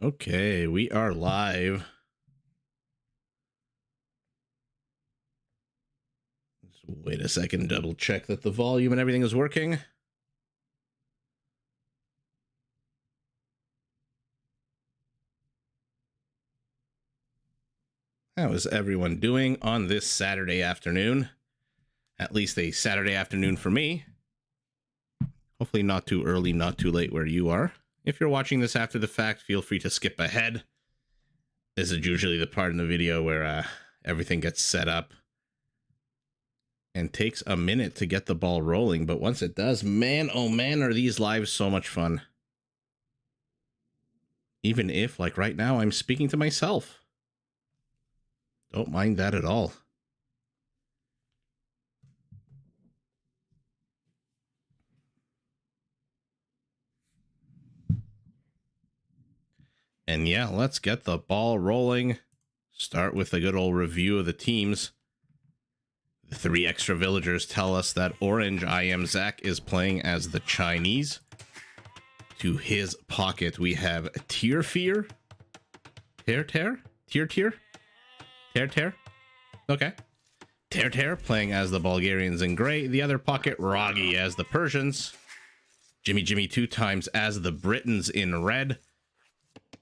Okay, we are live. Just wait a second, double check that the volume and everything is working. How is everyone doing on this Saturday afternoon? At least a Saturday afternoon for me. Hopefully not too early, not too late where you are. If you're watching this after the fact, feel free to skip ahead. This is usually the part in the video where everything gets set up and takes a minute to get the ball rolling. But once it does, man, oh man, are these lives so much fun. Even if, like right now, I'm speaking to myself. Don't mind that at all. And yeah, let's get the ball rolling. Start with a good old review of the teams. The 3 extra villagers tell us that Orange, I am Zach, is playing as the Chinese. To his pocket, we have Tear Fear. Tear? Okay. Tear playing as the Bulgarians in gray. The other pocket, Roggy as the Persians. Jimmy 2 times as the Britons in red.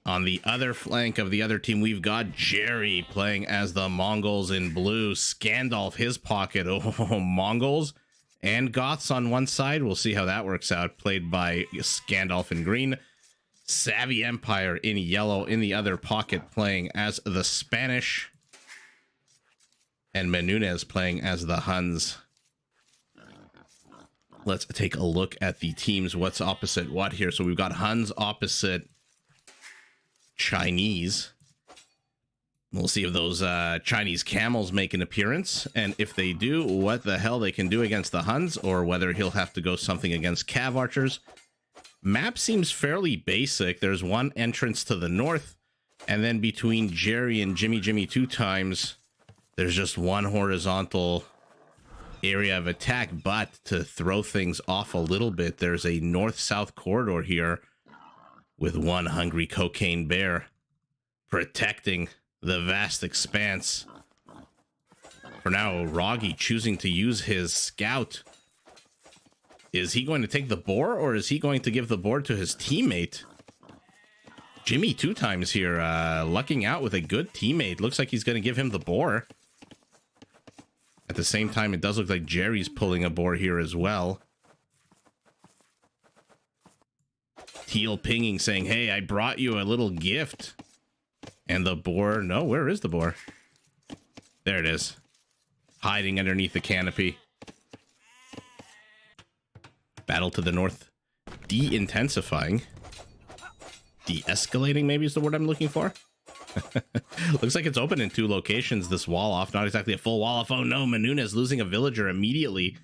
On the other flank of the other team, we've got Jerry playing as the Mongols in blue. Scandalf, his pocket. Oh, Mongols and Goths on one side. We'll see how that works out. Played by Scandalf in green. Savvy Empire in yellow in the other pocket, playing as the Spanish. And Menunez playing as the Huns. Let's take a look at the teams. What's opposite what here? So we've got Huns opposite Chinese. We'll see if those Chinese camels make an appearance, and if they do, what the hell they can do against the Huns, or whether he'll have to go something against Cav archers. Map seems fairly basic. There's one entrance to the north, and then between Jerry and Jimmy 2 times, there's just one horizontal area of attack. But to throw things off a little bit, there's a north-south corridor here with one hungry cocaine bear protecting the vast expanse. For now, Roggy choosing to use his scout. Is he going to take the boar, or is he going to give the boar to his teammate? Jimmy 2 times here, lucking out with a good teammate. Looks like he's going to give him the boar. At the same time, it does look like Jerry's pulling a boar here as well. Teal pinging, saying, hey, I brought you a little gift. And the boar, no, where is the boar? There it is. Hiding underneath the canopy. Battle to the north. De-intensifying. De-escalating, maybe is the word I'm looking for. Looks like it's open in 2 locations, this wall off. Not exactly a full wall off. Oh no, Menunez losing a villager immediately.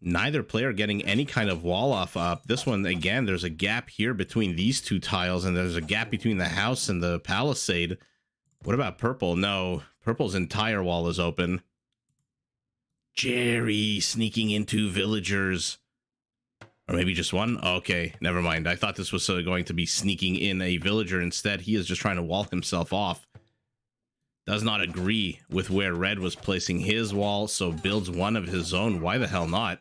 Neither player getting any kind of wall off up. This one, again, there's a gap here between these 2 tiles, and there's a gap between the house and the palisade. What about purple? No, purple's entire wall is open. Jerry sneaking into villagers. Or maybe just one? Okay, never mind. I thought this was going to be sneaking in a villager. Instead, he is just trying to wall himself off. Does not agree with where Red was placing his wall, so builds one of his own. Why the hell not?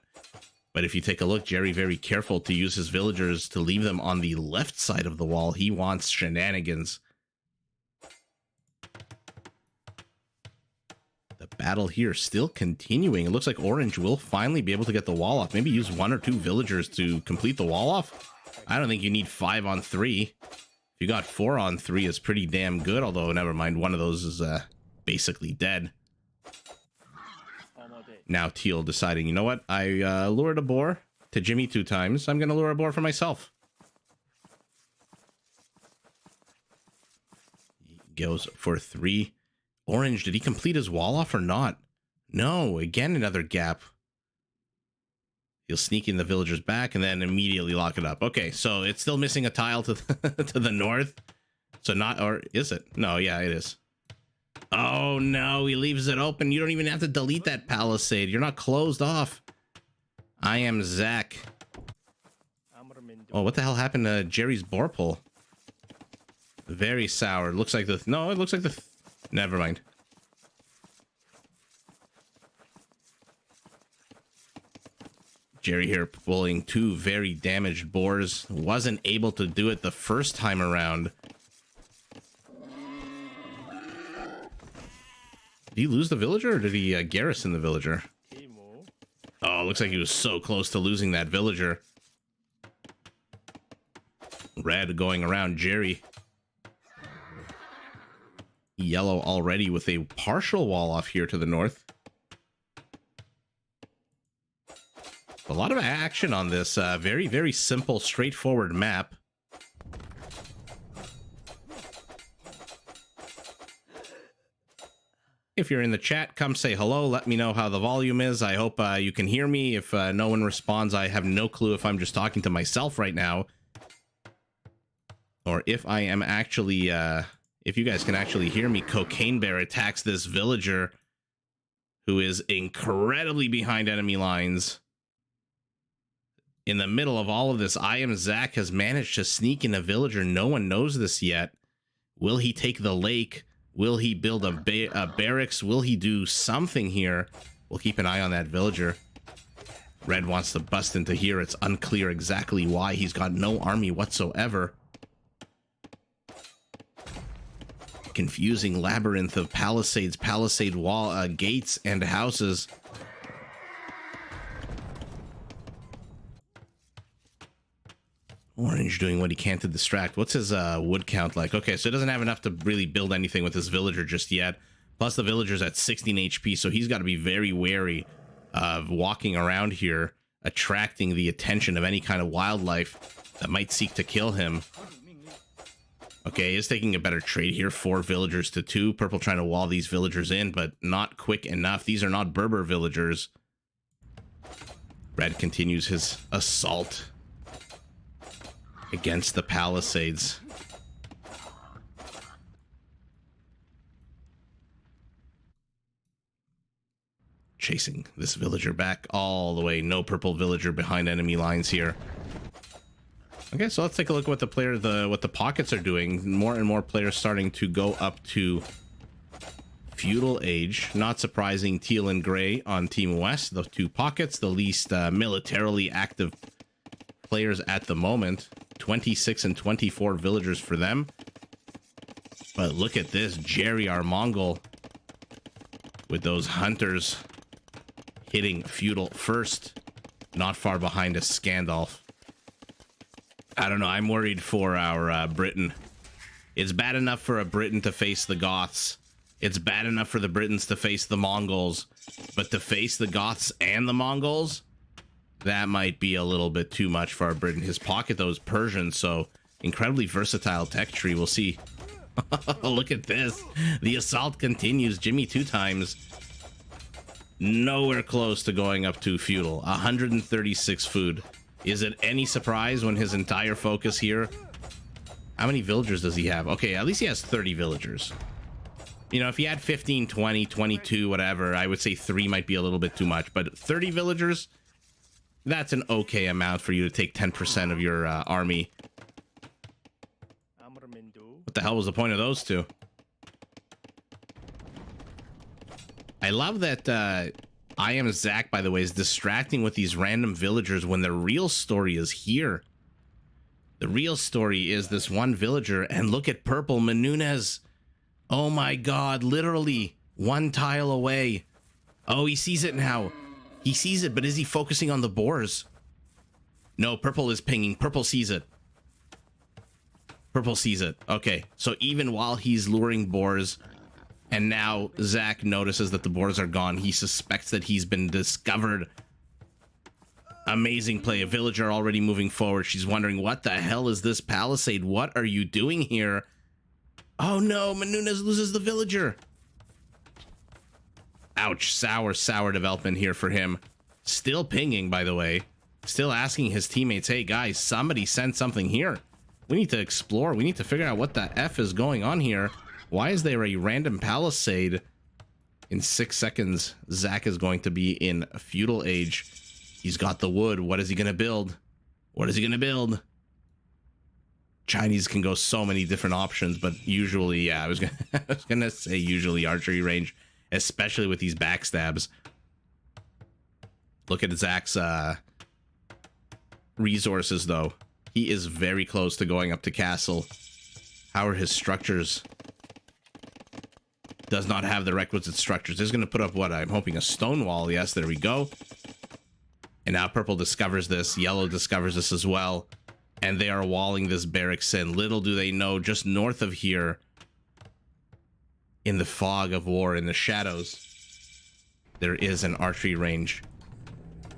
But if you take a look, Jerry very careful to use his villagers to leave them on the left side of the wall. He wants shenanigans. The battle here still continuing. It looks like Orange will finally be able to get the wall off. Maybe use 1 or 2 villagers to complete the wall off. I don't think you need 5 on 3. If you got 4 on 3, it's pretty damn good. Although, never mind, one of those is basically dead. Now Teal deciding, you know what? I lured a boar to Jimmy 2 times. I'm going to lure a boar for myself. He goes for 3. Orange, did he complete his wall off or not? No, again, another gap. He'll sneak in the villagers back and then immediately lock it up. Okay, so it's still missing a tile to to the north. So not, or is it? No, yeah, it is. Oh no, he leaves it open. You don't even have to delete that palisade. You're not closed off. I am Zach. Oh, what the hell happened to Jerry's boar pole? Very sour. Looks like the... No, it looks like the... Never mind. Jerry here pulling 2 very damaged boars. Wasn't able to do it the first time around. Did he lose the villager or did he garrison the villager? Oh, looks like he was so close to losing that villager. Red going around Jerry. Yellow already with a partial wall off here to the north. A lot of action on this very, very simple, straightforward map. If you're in the chat, come say hello. Let me know how the volume is. I hope you can hear me. If no one responds, I have no clue if I'm just talking to myself right now. Or if I am actually... if you guys can actually hear me. Cocaine Bear attacks this villager who is incredibly behind enemy lines. In the middle of all of this, I Am Zach has managed to sneak in a villager. No one knows this yet. Will he take the lake? Will he build a barracks? Will he do something here? We'll keep an eye on that villager. Red wants to bust into here. It's unclear exactly why. He's got no army whatsoever. Confusing labyrinth of palisades, palisade wall, gates, and houses. Orange doing what he can to distract. What's his wood count like? Okay, so he doesn't have enough to really build anything with this villager just yet. Plus the villager's at 16 HP, so he's got to be very wary of walking around here, attracting the attention of any kind of wildlife that might seek to kill him. Okay, he's taking a better trade here. 4 villagers to 2. Purple trying to wall these villagers in, but not quick enough. These are not Berber villagers. Red continues his assault against the palisades. Chasing this villager back all the way. No purple villager behind enemy lines here. Okay, so let's take a look at what the pockets are doing. More and more players starting to go up to feudal age. Not surprising, teal and gray on Team West, the 2 pockets, the least militarily active players at the moment. 26 and 24 villagers for them. But look at this, Jerry, our Mongol, with those hunters hitting feudal first, not far behind us, Scandalf. I don't know, I'm worried for our Britain. It's bad enough for a Briton to face the Goths. It's bad enough for the Britons to face the Mongols. But to face the Goths and the Mongols, that might be a little bit too much for our Britain. His pocket, though, is Persian, so incredibly versatile tech tree. We'll see. Look at this. The assault continues. Jimmy 2 times. Nowhere close to going up to feudal. 136 food. Is it any surprise when his entire focus here... How many villagers does he have? Okay, at least he has 30 villagers. You know, if he had 15, 20, 22, whatever, I would say 3 might be a little bit too much. But 30 villagers, that's an okay amount for you to take 10% of your army. What the hell was the point of those 2? I love that... I Am Zach, by the way, is distracting with these random villagers when the real story is here. The real story is this one villager, and look at Purple Menunez. Oh my god, literally 1 tile away. Oh, he sees it now. He sees it, but is he focusing on the boars? No, Purple is pinging. Purple sees it. Purple sees it. Okay, so even while he's luring boars... And now Zach notices that the boars are gone. He suspects that he's been discovered. Amazing play. A villager already moving forward. She's wondering, what the hell is this palisade? What are you doing here? Oh no, Menunez loses the villager. Ouch. Sour, sour development here for him. Still pinging, by the way. Still asking his teammates, hey guys, somebody send something here. We need to explore. We need to figure out what the F is going on here. Why is there a random palisade? In 6 seconds, Zach is going to be in feudal age. He's got the wood. What is he going to build? What is he gonna build? Chinese can go so many different options, but usually, yeah, I was gonna say usually archery range, especially with these backstabs. Look at Zach's resources, though. He is very close to going up to castle. How are his structures? Does not have the requisite structures. He's going to put up what I'm hoping a stone wall. Yes, there we go. And now purple discovers this. Yellow discovers this as well. And they are walling this barracks in. Little do they know, just north of here, in the fog of war, in the shadows, there is an archery range.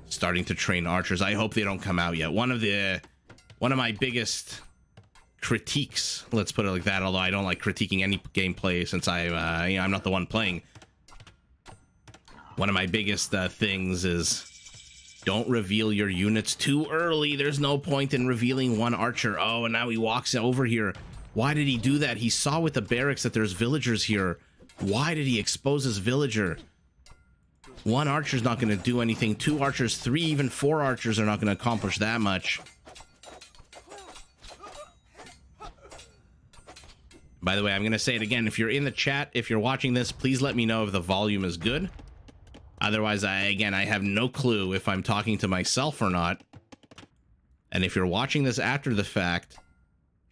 Starting to train archers. I hope they don't come out yet. One of my biggest critiques, let's put it like that, although I don't like critiquing any gameplay since I'm not the one playing. One of my biggest things is don't reveal your units too early. There's no point in revealing one archer. Oh, and now he walks over here. Why did he do that? He saw with the barracks that there's villagers here. Why did he expose his villager? One archer's not going to do anything. Two archers, three, even four archers are not going to accomplish that much. By the way, I'm going to say it again. If you're in the chat, if you're watching this, please let me know if the volume is good. Otherwise, I have no clue if I'm talking to myself or not. And if you're watching this after the fact,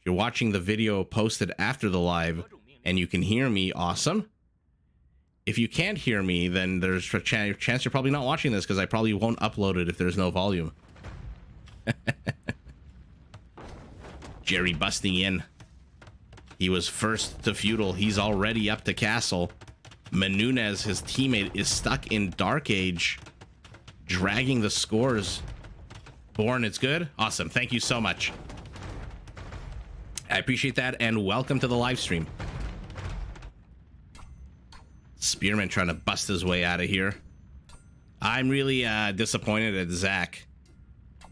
if you're watching the video posted after the live and you can hear me, awesome. If you can't hear me, then there's a chance you're probably not watching this because I probably won't upload it if there's no volume. Jerry busting in. He was first to feudal. He's already up to castle. Menunez, his teammate, is stuck in Dark Age, dragging the scores. Born, it's good? Awesome. Thank you so much. I appreciate that, and welcome to the live stream. Spearman trying to bust his way out of here. I'm really disappointed at Zach.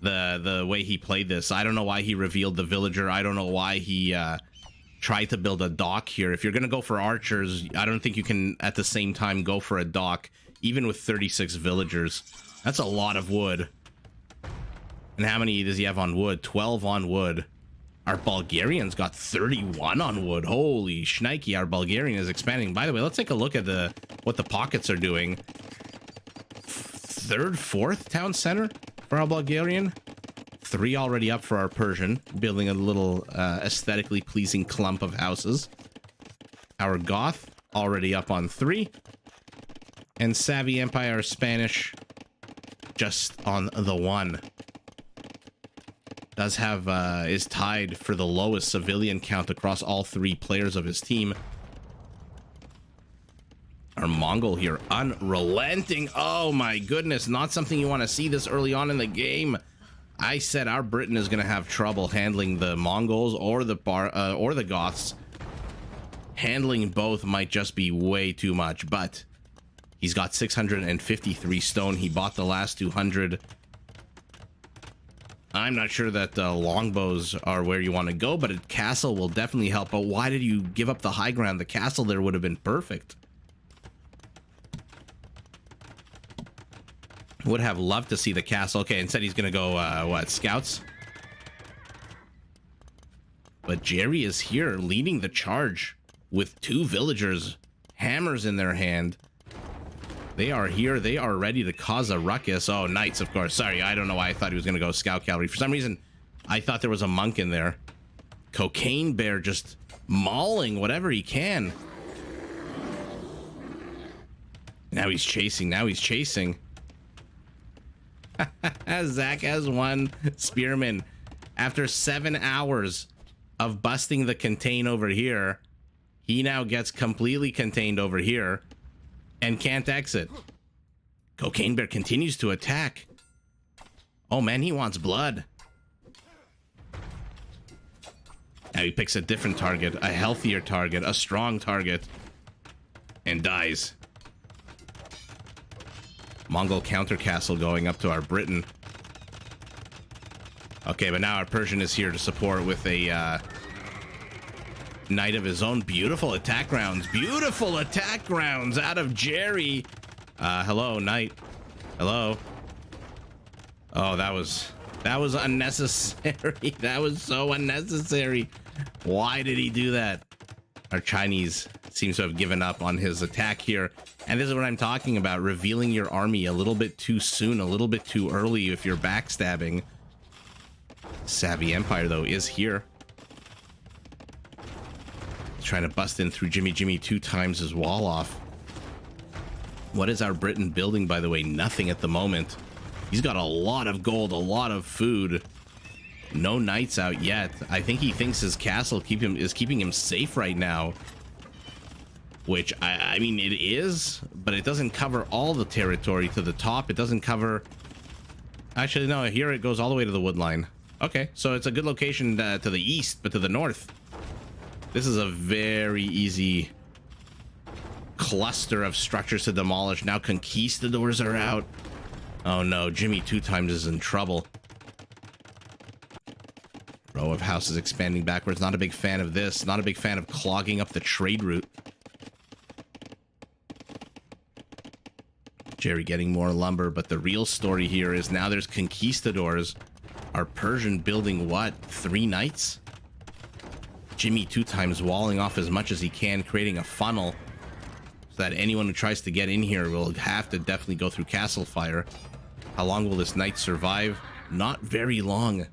The way he played this. I don't know why he revealed the villager. I don't know why he tried to build a dock here. If you're going to go for archers, I don't think you can at the same time go for a dock, even with 36 villagers. That's a lot of wood. And how many does he have on wood? 12 on wood. Our Bulgarian's got 31 on wood. Holy shnikey, our Bulgarian is expanding. By the way, let's take a look at what the pockets are doing. Third, fourth town center for our Bulgarian. 3 already up for our Persian, building a little aesthetically pleasing clump of houses. Our Goth already up on 3. And Savvy Empire Spanish just on the 1. Does have is tied for the lowest civilian count across all 3 players of his team. Our Mongol here, unrelenting. Oh my goodness, not something you want to see this early on in the game. I said our Britain is going to have trouble handling the Mongols or the Goths. Handling both might just be way too much, but he's got 653 stone. He bought the last 200. I'm not sure that longbows are where you want to go, but a castle will definitely help. But why did you give up the high ground? The castle there would have been perfect. Would have loved to see the castle. Okay, instead he's going to go, what, scouts? But Jerry is here leading the charge with 2 villagers, hammers in their hand. They are here. They are ready to cause a ruckus. Oh, knights, of course. Sorry, I don't know why I thought he was going to go scout cavalry. For some reason, I thought there was a monk in there. Cocaine Bear just mauling whatever he can. Now he's chasing. Now he's chasing. Zach has 1 spearman. After 7 hours of busting the contain over here, he now gets completely contained over here and can't exit. Cocaine Bear continues to attack. Oh man, he wants blood. Now he picks a different target, a healthier target, a strong target, and dies. Mongol counter castle going up to our Britain. Okay, but now our Persian is here to support with a knight of his own. Beautiful attack rounds. Beautiful attack rounds out of Jerry. Hello, knight. Hello. Oh, that was That was unnecessary. That was so unnecessary. Why did he do that? Our Chinese seems to have given up on his attack here. And this is what I'm talking about. Revealing your army a little bit too soon, a little bit too early if you're backstabbing. Savvy Empire, though, is here. He's trying to bust in through Jimmy 2 times his wall off. What is our Britain building, by the way? Nothing at the moment. He's got a lot of gold, a lot of food. No knights out yet. I think he thinks his castle is keeping him safe right now. Which, I mean, it is, but it doesn't cover all the territory to the top. It doesn't cover... Actually, no, here it goes all the way to the wood line. Okay, so it's a good location to the east, but to the north. This is a very easy cluster of structures to demolish. Now conquistadors are out. Oh no, Jimmy 2 times is in trouble. Row of houses expanding backwards. Not a big fan of this. Not a big fan of clogging up the trade route. Jerry getting more lumber, but the real story here is now there's conquistadors. Our Persian building what? 3 knights? Jimmy 2 times walling off as much as he can, creating a funnel so that anyone who tries to get in here will have to definitely go through castle fire. How long will this knight survive? Not very long.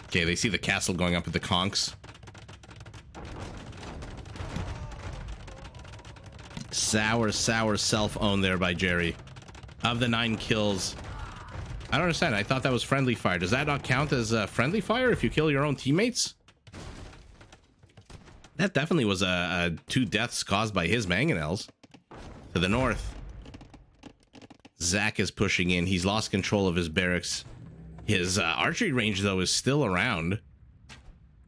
Okay, they see the castle going up at the conks. Sour self-own there by Jerry. Of the 9 kills, I don't understand. I thought that was friendly fire. Does that not count as friendly fire if you kill your own teammates? That definitely was 2 deaths caused by his mangonels. To the north, Zach is pushing in. He's lost control of his barracks. His archery range, though, is still around.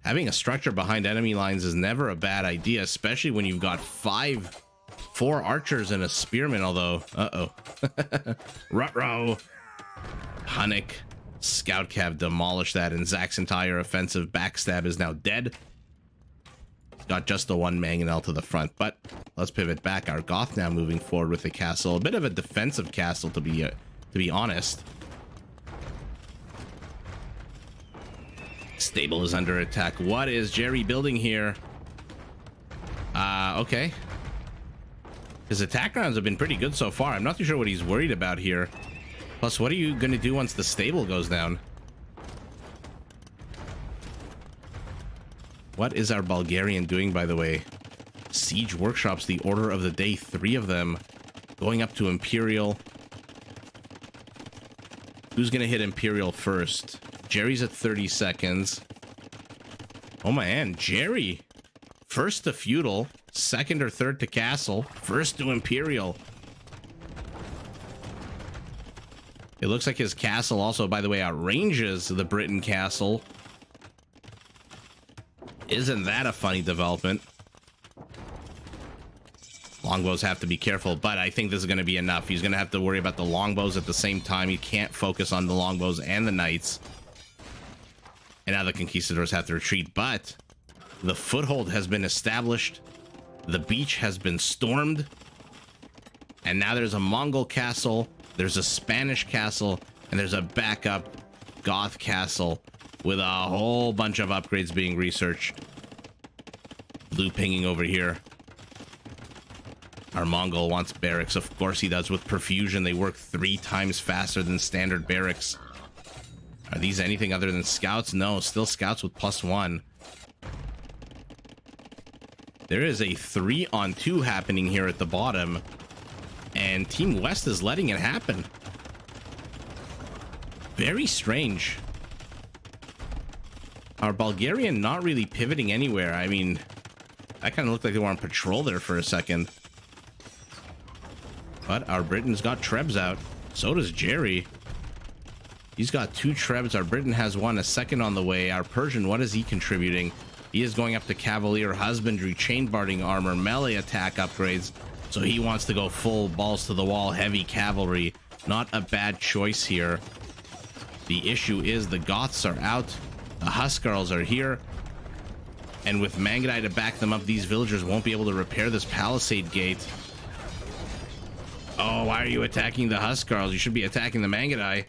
Having a structure behind enemy lines is never a bad idea, especially when you've got 4 archers and a spearman, although... Uh-oh. Ruh-roh. Hunnick. Scout Cav demolished that, and Zach's entire offensive backstab is now dead. Got just the 1 mangonel to the front, but let's pivot back. Our Goth now moving forward with the castle. A bit of a defensive castle, to be honest. Stable is under attack. What is Jerry building here? Okay. His attack rounds have been pretty good so far. I'm not too sure what he's worried about here. Plus, what are you going to do once the stable goes down? What is our Bulgarian doing, by the way? Siege workshops, the order of the day, 3 of them. Going up to Imperial. Who's going to hit Imperial first? Jerry's at 30 seconds. Oh man, Jerry. First to Feudal, second or third to Castle, first to Imperial. It looks like his castle also, by the way, outranges the Britain castle. Isn't that a funny development? Longbows have to be careful, but I think this is going to be enough. He's going to have to worry about the longbows at the same time. He can't focus on the longbows and the knights. And now the conquistadors have to retreat, but the foothold has been established. The beach has been stormed. And now there's a Mongol castle, there's a Spanish castle, and there's a backup Goth castle with a whole bunch of upgrades being researched. Blue pinging over here. Our Mongol wants barracks. Of course he does. With perfusion, they work 3 times faster than standard barracks. Are these anything other than scouts? No, still scouts with +1. There is a 3-on-2 happening here at the bottom, and Team West is letting it happen. Very strange. Our Bulgarian not really pivoting anywhere. I mean, that kind of looked like they were on patrol there for a second. But our Britain's got Trebs out. So does Jerry. He's got 2 Trebs. Our Britain has 1, a second on the way. Our Persian, what is he contributing? He is going up to Cavalier Husbandry, Chain Barding Armor, melee attack upgrades. So he wants to go full balls to the wall, heavy cavalry. Not a bad choice here. The issue is the Goths are out. The Huskarls are here. And with Mangadai to back them up, these villagers won't be able to repair this palisade gate. Oh, why are you attacking the Huskarls? You should be attacking the Mangadai.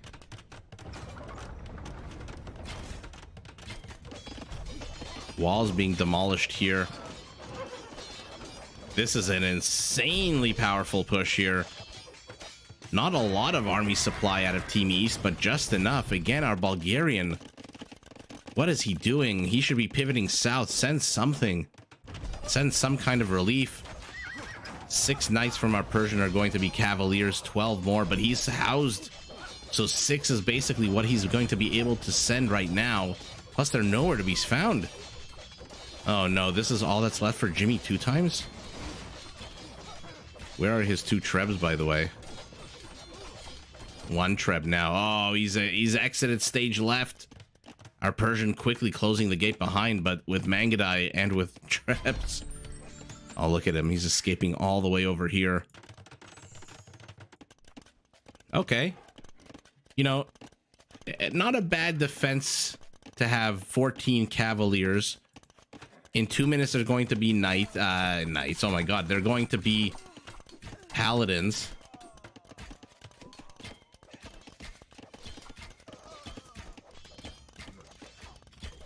Walls being demolished here. This is an insanely powerful push here. Not a lot of army supply out of Team East, but just enough. Again, our Bulgarian. What is he doing? He should be pivoting south. Send something. Send some kind of relief. 6 knights from our Persian are going to be cavaliers. 12 more, but he's housed. So 6 is basically what he's going to be able to send right now. Plus, they're nowhere to be found. Oh no, this is all that's left for Jimmy 2 times? Where are his 2 Trebs, by the way? 1 Treb now. Oh, he's exited stage left. Our Persian quickly closing the gate behind, but with Mangadai and with Trebs. Oh, look at him. He's escaping all the way over here. Okay. You know, not a bad defense to have 14 cavaliers. In 2 minutes, there's going to be knights. Oh my god, they're going to be paladins.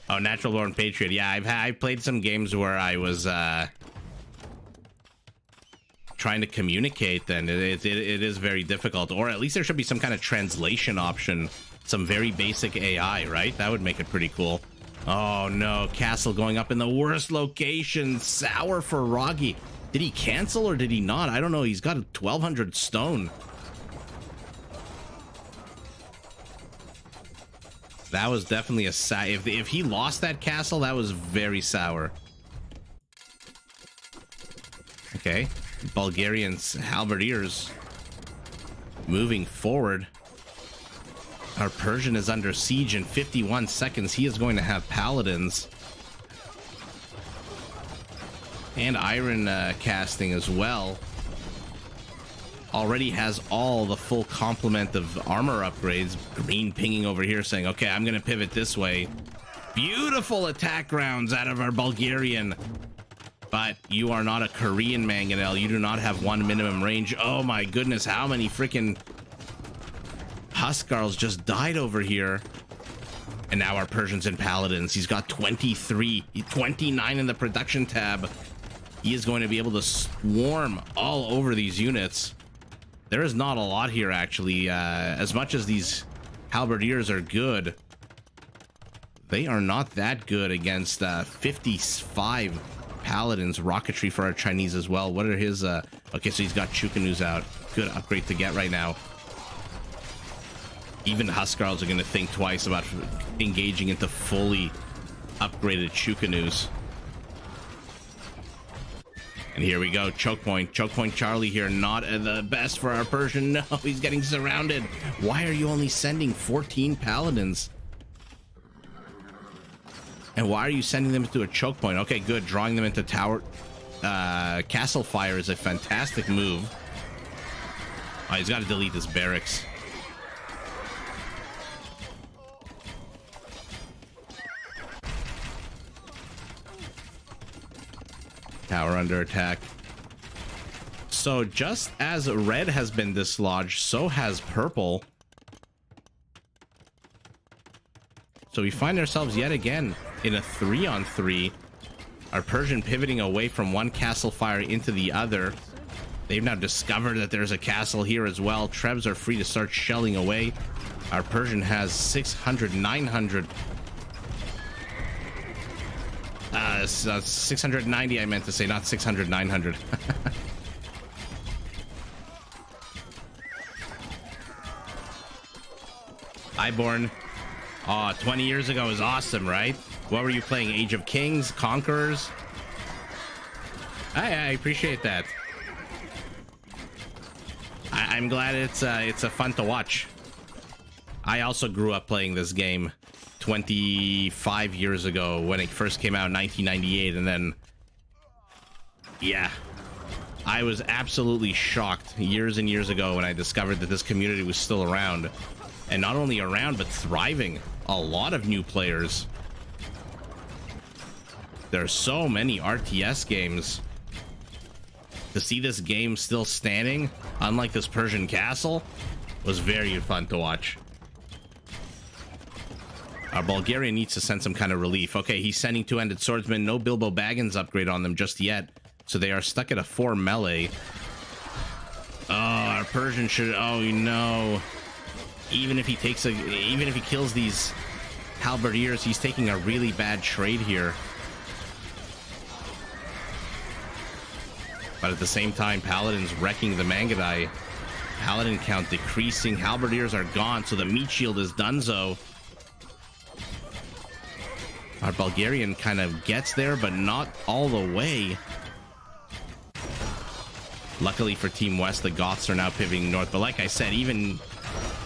Oh, Natural Born Patriot. Yeah, I've played some games where I was trying to communicate, and it is very difficult. Or at least there should be some kind of translation option. Some very basic AI, right? That would make it pretty cool. Oh no, castle going up in the worst location. Sour for Roggy. Did he cancel or did he not? I don't know. He's got a 1200 stone. That was definitely a if he lost that castle, that was very sour. Okay, Bulgarians halberdiers moving forward. Our Persian is under siege in 51 seconds. He is going to have paladins and iron casting as well. Already has all the full complement of armor upgrades. Green pinging over here saying, okay, I'm gonna pivot this way. Beautiful attack rounds out of our Bulgarian, but you are not a Korean Mangonel. You do not have 1 minimum range. Oh my goodness, how many freaking Huskarls just died over here. And now our Persians and Paladins. He's got 23, 29 in the production tab. He is going to be able to swarm all over these units. There is not a lot here, actually. As much as these halberdiers are good, they are not that good against 55 paladins. Rocketry for our Chinese as well. What are his... Okay, so he's got Chukanus out. Good upgrade to get right now. Even Huskarls are going to think twice about engaging into fully upgraded Chukanus. And here we go, choke point Charlie here, not the best for our Persian. No, he's getting surrounded. Why are you only sending 14 paladins? And why are you sending them to a choke point? Okay, good, drawing them into tower. Castle fire is a fantastic move. Oh, he's got to delete his barracks. Tower under attack. So just as red has been dislodged, so has purple. So we find ourselves yet again in a 3-on-3. Our Persian pivoting away from one castle fire into the other. They've now discovered that there's a castle here as well. Trebs are free to start shelling away. Our Persian has 600, 900. 690 I meant to say, not 600, 900. Highborn. Oh, 20 years ago was awesome, right? What were you playing? Age of Kings? Conquerors? I appreciate that. I'm glad it's a fun to watch. I also grew up playing this game 25 years ago when it first came out in 1998, and then yeah, I was absolutely shocked years and years ago when I discovered that this community was still around, and not only around but thriving. A lot of new players. There are so many RTS games. To see this game still standing, unlike this Persian castle, was very fun to watch. Our Bulgarian needs to send some kind of relief. Okay, he's sending two-handed swordsmen. No Bilbo Baggins upgrade on them just yet. So they are stuck at a 4 melee. Oh, our Persian should... Oh, no. Even if he kills these halberdiers, he's taking a really bad trade here. But at the same time, Paladin's wrecking the Mangudai. Paladin count decreasing. Halberdiers are gone, so the meat shield is donezo. Our Bulgarian kind of gets there, but not all the way. Luckily for Team West, the Goths are now pivoting north. But like I said, even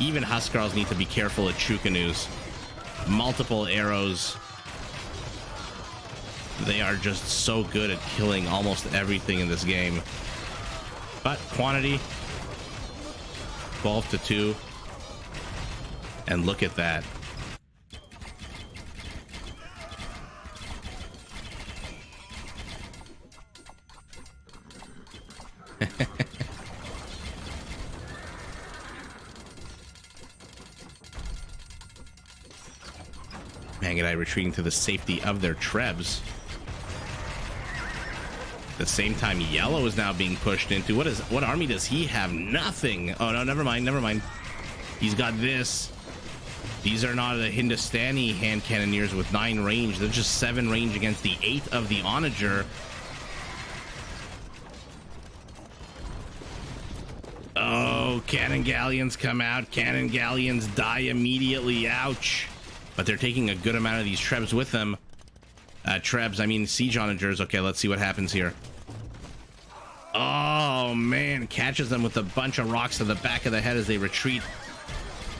Huskarls need to be careful at Chukanus. Multiple arrows. They are just so good at killing almost everything in this game. But quantity, 12 to 2. And look at that. Mangudai retreating to the safety of their trebs. At the same time, Yellow is now being pushed into... What army does he have? Nothing. Oh, no, never mind. He's got this. These are not the Hindustani hand cannoneers with 9 range. They're just 7 range against the 8 of the Onager. Oh, cannon galleons come out. Cannon galleons die immediately. Ouch. But they're taking a good amount of these trebs with them. Siege onagers. Okay, let's see what happens here. Oh, man. Catches them with a bunch of rocks to the back of the head as they retreat.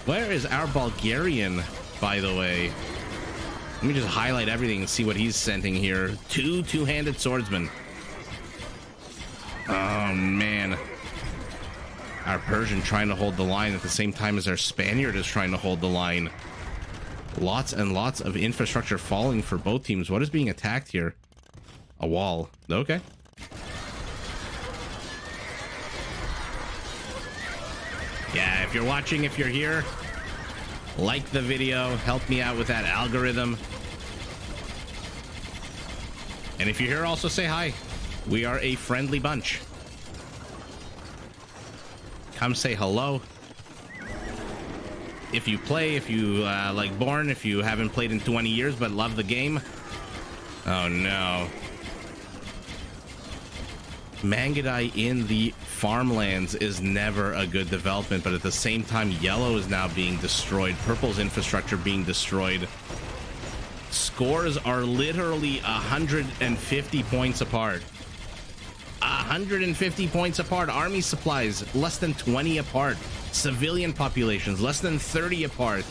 Where is our Bulgarian, by the way? Let me just highlight everything and see what he's sending here. Two-handed swordsmen. Oh, man. Our Persian trying to hold the line at the same time as our Spaniard is trying to hold the line. Lots and lots of infrastructure falling for both teams. What is being attacked here? A wall. Okay. Yeah, if you're watching, if you're here, like the video, help me out with that algorithm. And if you're here, also say hi. We are a friendly bunch. Come say hello. If you play, if you like Born, if you haven't played in 20 years but love the game. Oh no. Mangudai in the farmlands is never a good development, but at the same time, Yellow is now being destroyed. Purple's infrastructure being destroyed. Scores are literally 150 points apart. 150 points apart. Army supplies less than 20 apart. Civilian populations less than 30 apart.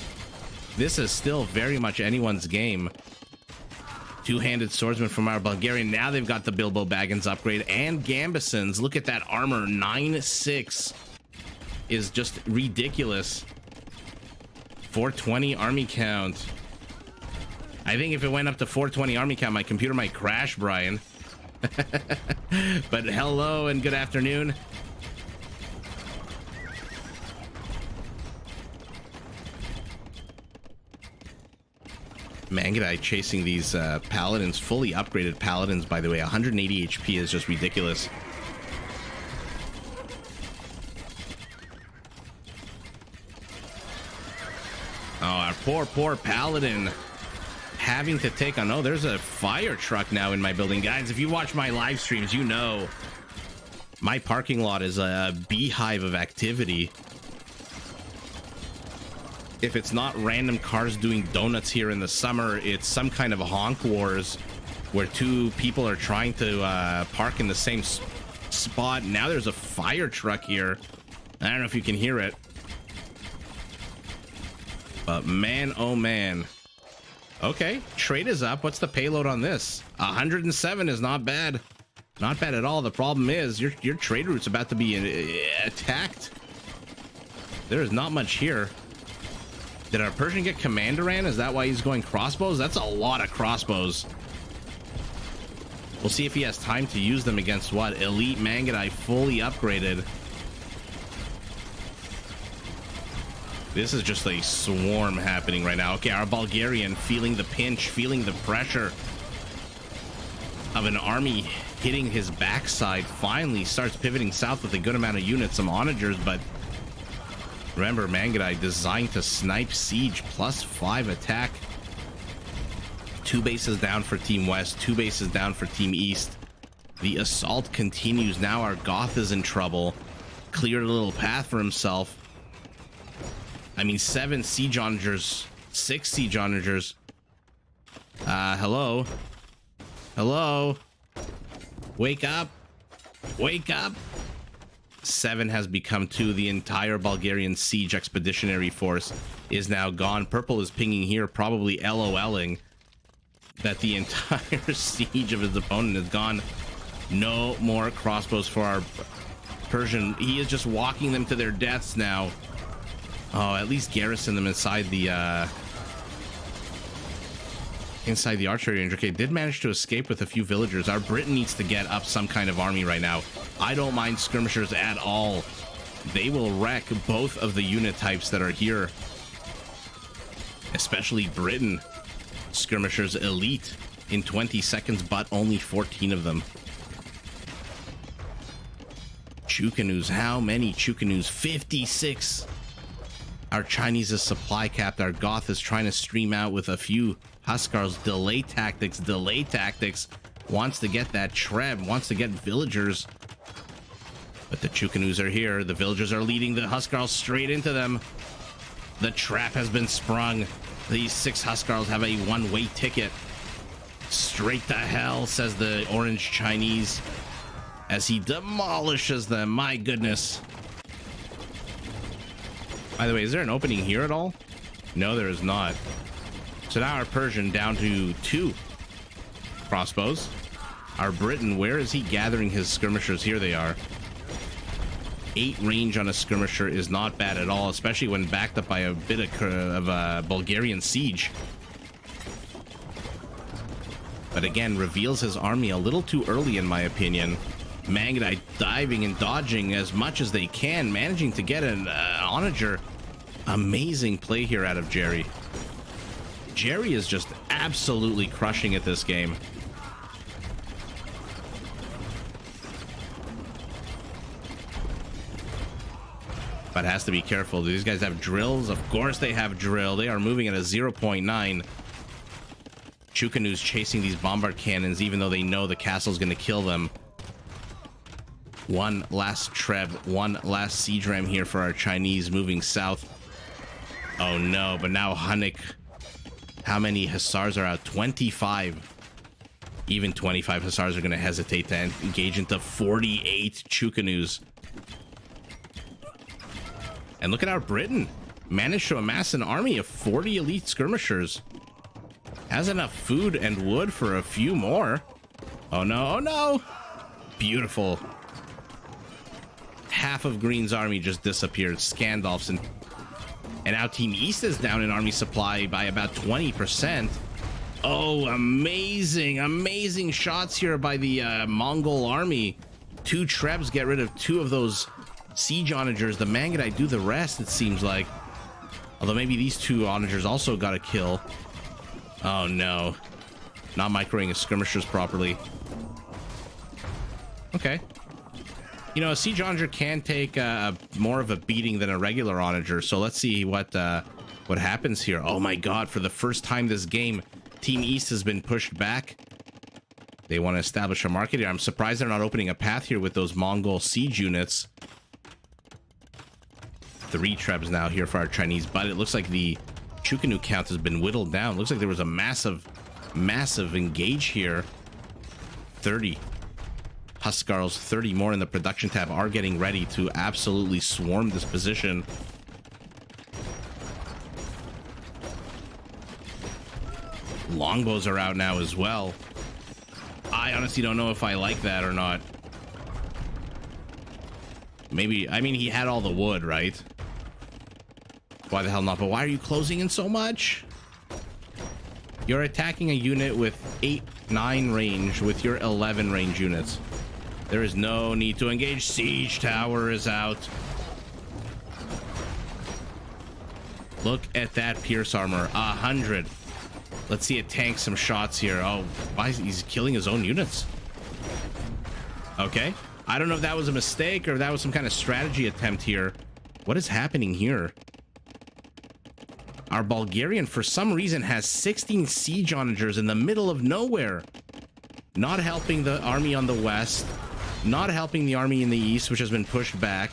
This is still very much anyone's game. Two-handed swordsman from our Bulgarian. Now they've got the Bilbo Baggins upgrade and Gambesons. Look at that armor. 9-6 is just ridiculous. 420 army count. I think if it went up to 420 army count, my computer might crash, Brian. But hello and good afternoon. Mangudai chasing these paladins, fully upgraded paladins, by the way. 180 HP is just ridiculous. Oh, our poor paladin having to take on... Oh, there's a fire truck now in my building. Guys, if you watch my live streams, you know my parking lot is a beehive of activity. If it's not random cars doing donuts here in the summer, it's some kind of honk wars where two people are trying to park in the same spot. Now there's a fire truck here. I don't know if you can hear it. But man, oh man. Okay, trade is up. What's the payload on this? 107 is not bad. Not bad at all. The problem is your trade route's about to be attacked. There is not much here. Did our Persian get Commanderan? Is that why he's going crossbows? That's a lot of crossbows. We'll see if he has time to use them against what? Elite Mangudai fully upgraded. This is just a swarm happening right now. Okay, our Bulgarian feeling the pinch, feeling the pressure of an army hitting his backside, finally starts pivoting south with a good amount of units, some onagers, but remember, Mangudai designed to snipe siege, +5 attack. 2 bases down for Team West, 2 bases down for Team East. The assault continues. Now our Goth is in trouble. Cleared a little path for himself. I mean, 7 siege onagers, 6 siege onagers. Hello? Hello? Wake up. Wake up. 7 has become 2. The entire Bulgarian siege expeditionary force is now gone. Purple is pinging here, probably LOLing that the entire siege of his opponent is gone. No more crossbows for our Persian. He is just walking them to their deaths now. Oh, at least garrison them inside the archery range. Okay, did manage to escape with a few villagers. Our Britain needs to get up some kind of army right now. I don't mind skirmishers at all. They will wreck both of the unit types that are here, especially Britain. Skirmishers elite in 20 seconds, but only 14 of them. Chukanus, how many Chukanus? 56. Our Chinese is supply capped. Our Goth is trying to stream out with a few Huskarls. Delay tactics, delay tactics. Wants to get that Treb, wants to get villagers. But the Chukanus are here. The villagers are leading the Huskarls straight into them. The trap has been sprung. These 6 Huskarls have a one-way ticket. Straight to hell, says the orange Chinese, as he demolishes them. My goodness. By the way, is there an opening here at all? No, there is not. So now our Persian down to 2 crossbows. Our Briton, where is he gathering his skirmishers? Here they are. 8 range on a skirmisher is not bad at all, especially when backed up by a bit of a Bulgarian siege. But again, reveals his army a little too early, in my opinion. Mangudai diving and dodging as much as they can, managing to get an onager. Amazing play here out of Jerry. Jerry is just absolutely crushing at this game. But has to be careful. Do these guys have drills? Of course they have drill. They are moving at a 0.9. Chukanu's chasing these bombard cannons, even though they know the castle's going to kill them. One last Treb, one last siege ram here for our Chinese moving south. Oh no, but now Hunnick. How many Hussars are out? 25. Even 25 Hussars are going to hesitate to engage into 48 Chukanus. And look at our Britain. Managed to amass an army of 40 elite skirmishers. Has enough food and wood for a few more. Oh no, oh no. Beautiful. Half of Green's army just disappeared. Scandalf's and now Team East is down in army supply by about 20%. Oh, amazing, amazing shots here by the Mongol army. 2 Trebs get rid of 2 of those siege onagers. The Mangudai do the rest, it seems like. Although maybe these 2 onagers also got a kill. Oh no. Not microing his skirmishers properly. Okay. You know, a siege onager can take more of a beating than a regular onager, so let's see what happens here. Oh my god, for the first time this game, Team East has been pushed back. They want to establish a market here. I'm surprised they're not opening a path here with those Mongol siege units. 3 Trebs now here for our Chinese, but it looks like the Chukanu count has been whittled down. Looks like there was a massive engage here. 30 Huskarls, 30 more in the production tab are getting ready to absolutely swarm this position. Longbows are out now as well. I honestly don't know if I like that or not. Maybe, I mean, he had all the wood, right? Why the hell not? But why are you closing in so much? You're attacking a unit with 8 9 range with your 11 range units. There is no need to engage. Siege tower is out. Look at that pierce armor. 100. Let's see it tank some shots here. Oh, why is he's killing his own units? Okay. I don't know if that was a mistake or if that was some kind of strategy attempt here. What is happening here? Our Bulgarian, for some reason, has 16 siege onagers in the middle of nowhere. Not helping the army on the west. Not helping the army in the east, which has been pushed back.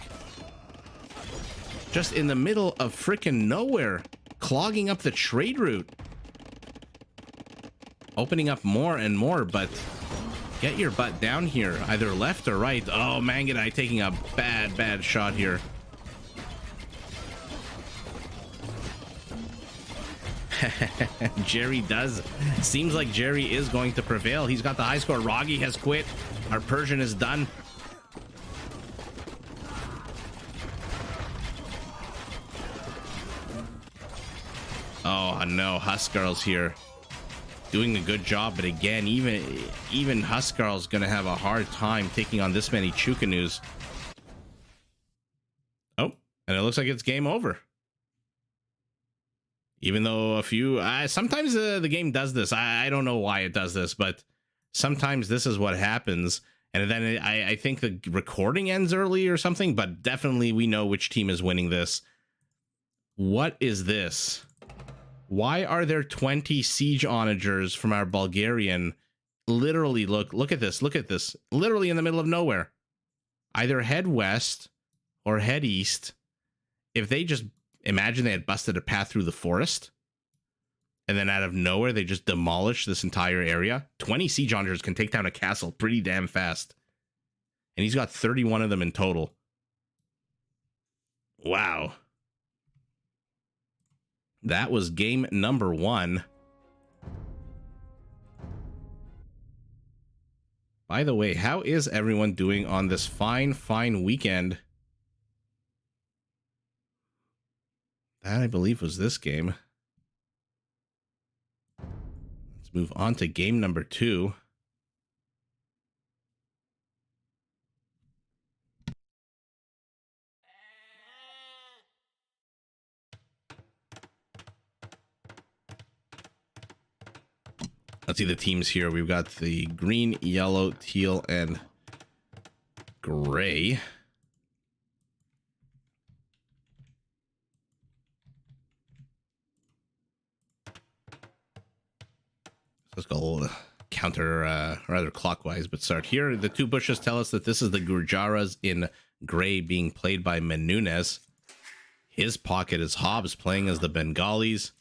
Just in the middle of frickin' nowhere. Clogging up the trade route. Opening up more and more, but get your butt down here. Either left or right. Oh, Mangadai taking a bad shot here. Jerry does. Seems like Jerry is going to prevail. He's got the high score. Roggy has quit. Our Persian is done. Oh no, Huskarl's here. Doing a good job, but again, even Huskarl's gonna have a hard time taking on this many Chukanus. Oh, and it looks like it's game over. Even though a few... sometimes the game does this. I don't know why it does this, but sometimes this is what happens. And then I think the recording ends early or something, but definitely we know which team is winning this. What is this? Why are there 20 siege onagers from our Bulgarian? Literally, look at this. Look at this. Literally in the middle of nowhere. Either head west or head east. If they just... Imagine they had busted a path through the forest, and then out of nowhere, they just demolished this entire area. 20 siege onagers can take down a castle pretty damn fast. And he's got 31 of them in total. Wow. That was game number 1. By the way, how is everyone doing on this fine weekend? That, I believe, was this game. Let's move on to game number 2. Let's see the teams here. We've got the green, yellow, teal, and gray. Let's go rather clockwise, but start here. The 2 bushes tell us that this is the Gurjaras in gray being played by Menunez. His pocket is Hobbs playing as the Bengalis.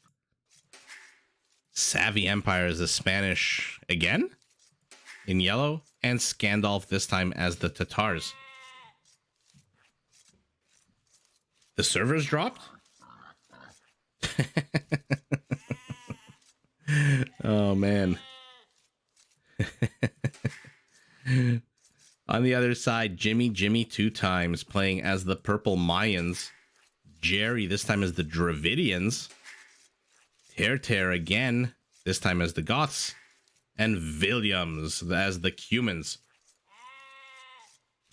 Savvy Empire is the Spanish again in yellow, and Scandalf this time as the Tatars. The servers dropped? Oh man. On the other side, Jimmy 2 times playing as the Purple Mayans. Jerry this time as the Dravidians. Ter again, this time as the Goths. And Williams as the Cumans.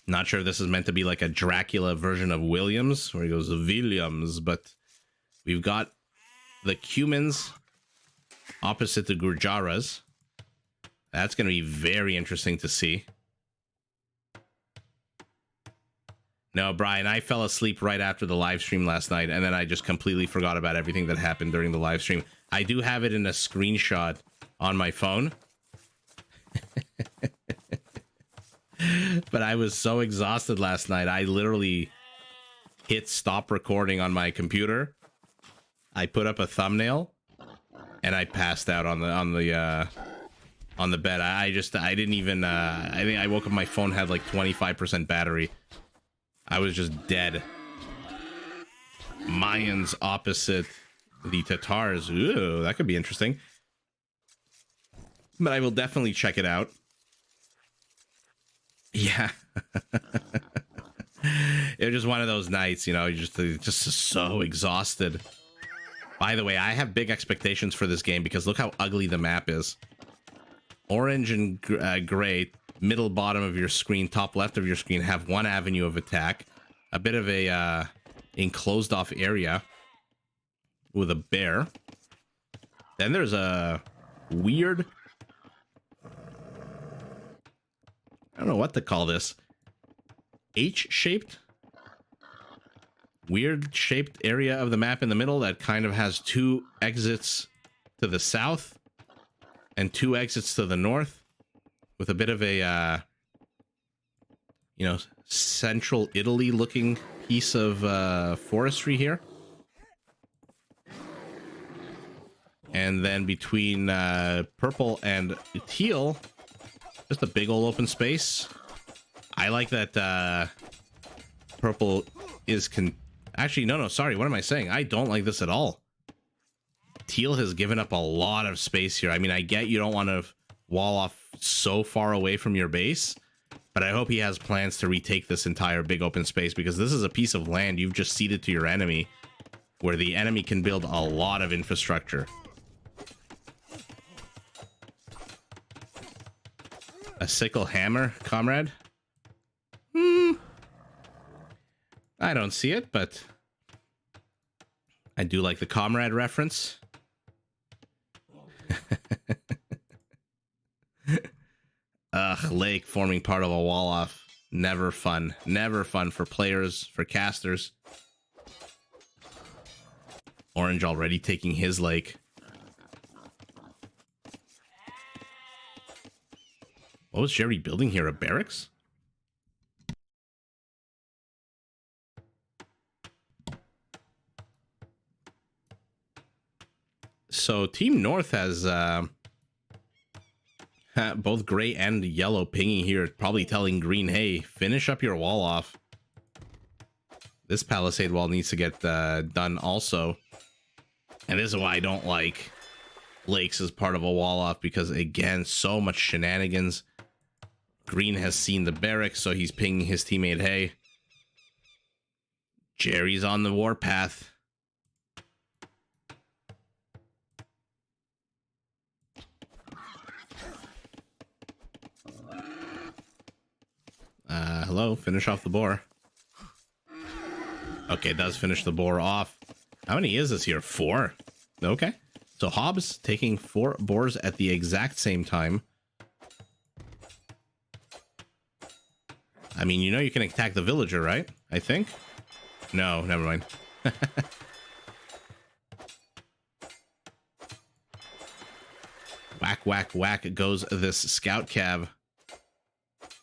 Not sure if this is meant to be like a Dracula version of Williams, where he goes Williams, but we've got the Cumans opposite the Gurjaras. That's going to be very interesting to see. No, Brian, I fell asleep right after the live stream last night, and then I just completely forgot about everything that happened during the live stream. I do have it in a screenshot on my phone. But I was so exhausted last night, I literally hit stop recording on my computer. I put up a thumbnail, and I passed out on the bed. I didn't even I think I woke up, my phone had like 25% battery. I was just dead. Mayans opposite the Tatars. Ooh, that could be interesting. But I will definitely check it out. Yeah. It was just one of those nights, you know, just so exhausted. By the way, I have big expectations for this game because look how ugly the map is. Orange and gray, middle bottom of your screen, top left of your screen, have one avenue of attack. A bit of a enclosed off area with a bear. Then there's a weird, I don't know what to call this, H-shaped, weird shaped area of the map in the middle that kind of has two exits to the south and two exits to the north, with a bit of a you know, central Italy looking piece of forestry here. And then between purple and teal, just a big old open space. I like that purple is actually, no, sorry. What am I saying? I don't like this at all. Teal has given up a lot of space here. I mean, I get you don't want to wall off so far away from your base, but I hope he has plans to retake this entire big open space, because this is a piece of land you've just ceded to your enemy where the enemy can build a lot of infrastructure. A sickle hammer, comrade? I don't see it, but I do like the comrade reference. Ugh, lake forming part of a wall off. Never fun. Never fun for players, for casters. Orange already taking his lake. What was Jerry building here? A barracks? So Team North has both gray and yellow pinging here, probably telling green, hey, finish up your wall off. This palisade wall needs to get done also. And this is why I don't like lakes as part of a wall off, because again, so much shenanigans. Green has seen the barracks, so he's pinging his teammate, hey, Jerry's on the warpath. Hello, finish off the boar. Okay, it does finish the boar off. How many is this here? 4. Okay. So Hobbs taking 4 boars at the exact same time. I mean, you know you can attack the villager, right? I think. No, never mind. Whack, whack, whack goes this scout cav.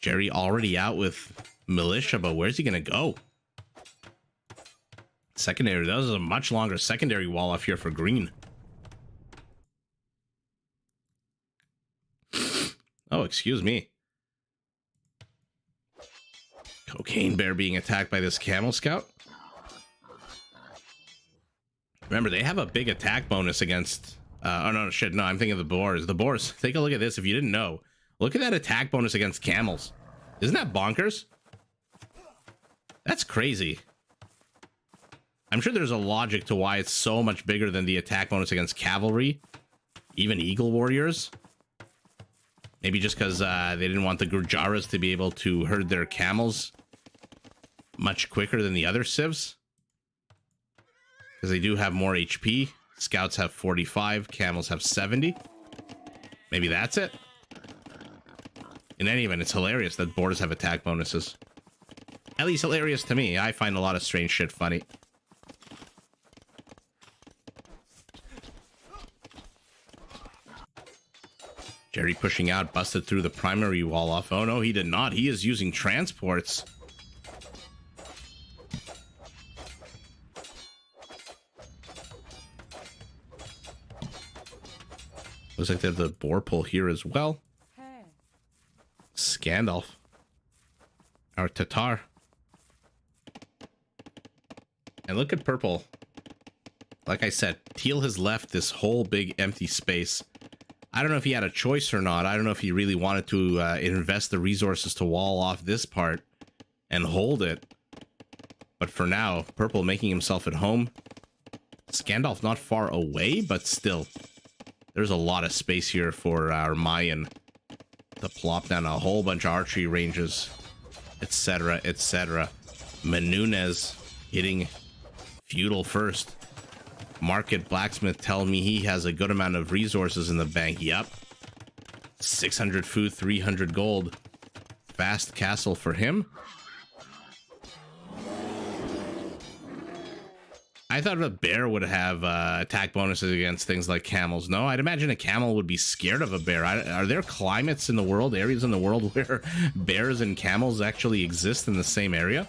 Jerry already out with militia, but where's he gonna go? Secondary. That was a much longer secondary wall off here for green. Oh, excuse me. Cocaine bear being attacked by this camel scout. Remember, they have a big attack bonus against... oh, no, shit. No, I'm thinking of the boars. The boars. Take a look at this if you didn't know. Look at that attack bonus against camels. Isn't that bonkers? That's crazy. I'm sure there's a logic to why it's so much bigger than the attack bonus against cavalry. Even eagle warriors. Maybe just because they didn't want the Gurjaras to be able to herd their camels much quicker than the other civs. Because they do have more HP. Scouts have 45. Camels have 70. Maybe that's it. In any event, it's hilarious that boars have attack bonuses. At least hilarious to me. I find a lot of strange shit funny. Jerry pushing out, busted through the primary wall off. Oh no, he did not. He is using transports. Looks like they have the boar pull here as well. Scandalf. Our Tatar. And look at purple. Like I said, teal has left this whole big empty space. I don't know if he had a choice or not. I don't know if he really wanted to invest the resources to wall off this part and hold it. But for now, purple making himself at home. Scandalf not far away, but still. There's a lot of space here for our Mayan to plop down a whole bunch of archery ranges, etc., etc. Menunez hitting feudal first. Market blacksmith telling me he has a good amount of resources in the bank. Yup. 600 food, 300 gold. Fast castle for him. I thought a bear would have attack bonuses against things like camels. No, I'd imagine a camel would be scared of a bear. Are there climates in the world, areas in the world where bears and camels actually exist in the same area?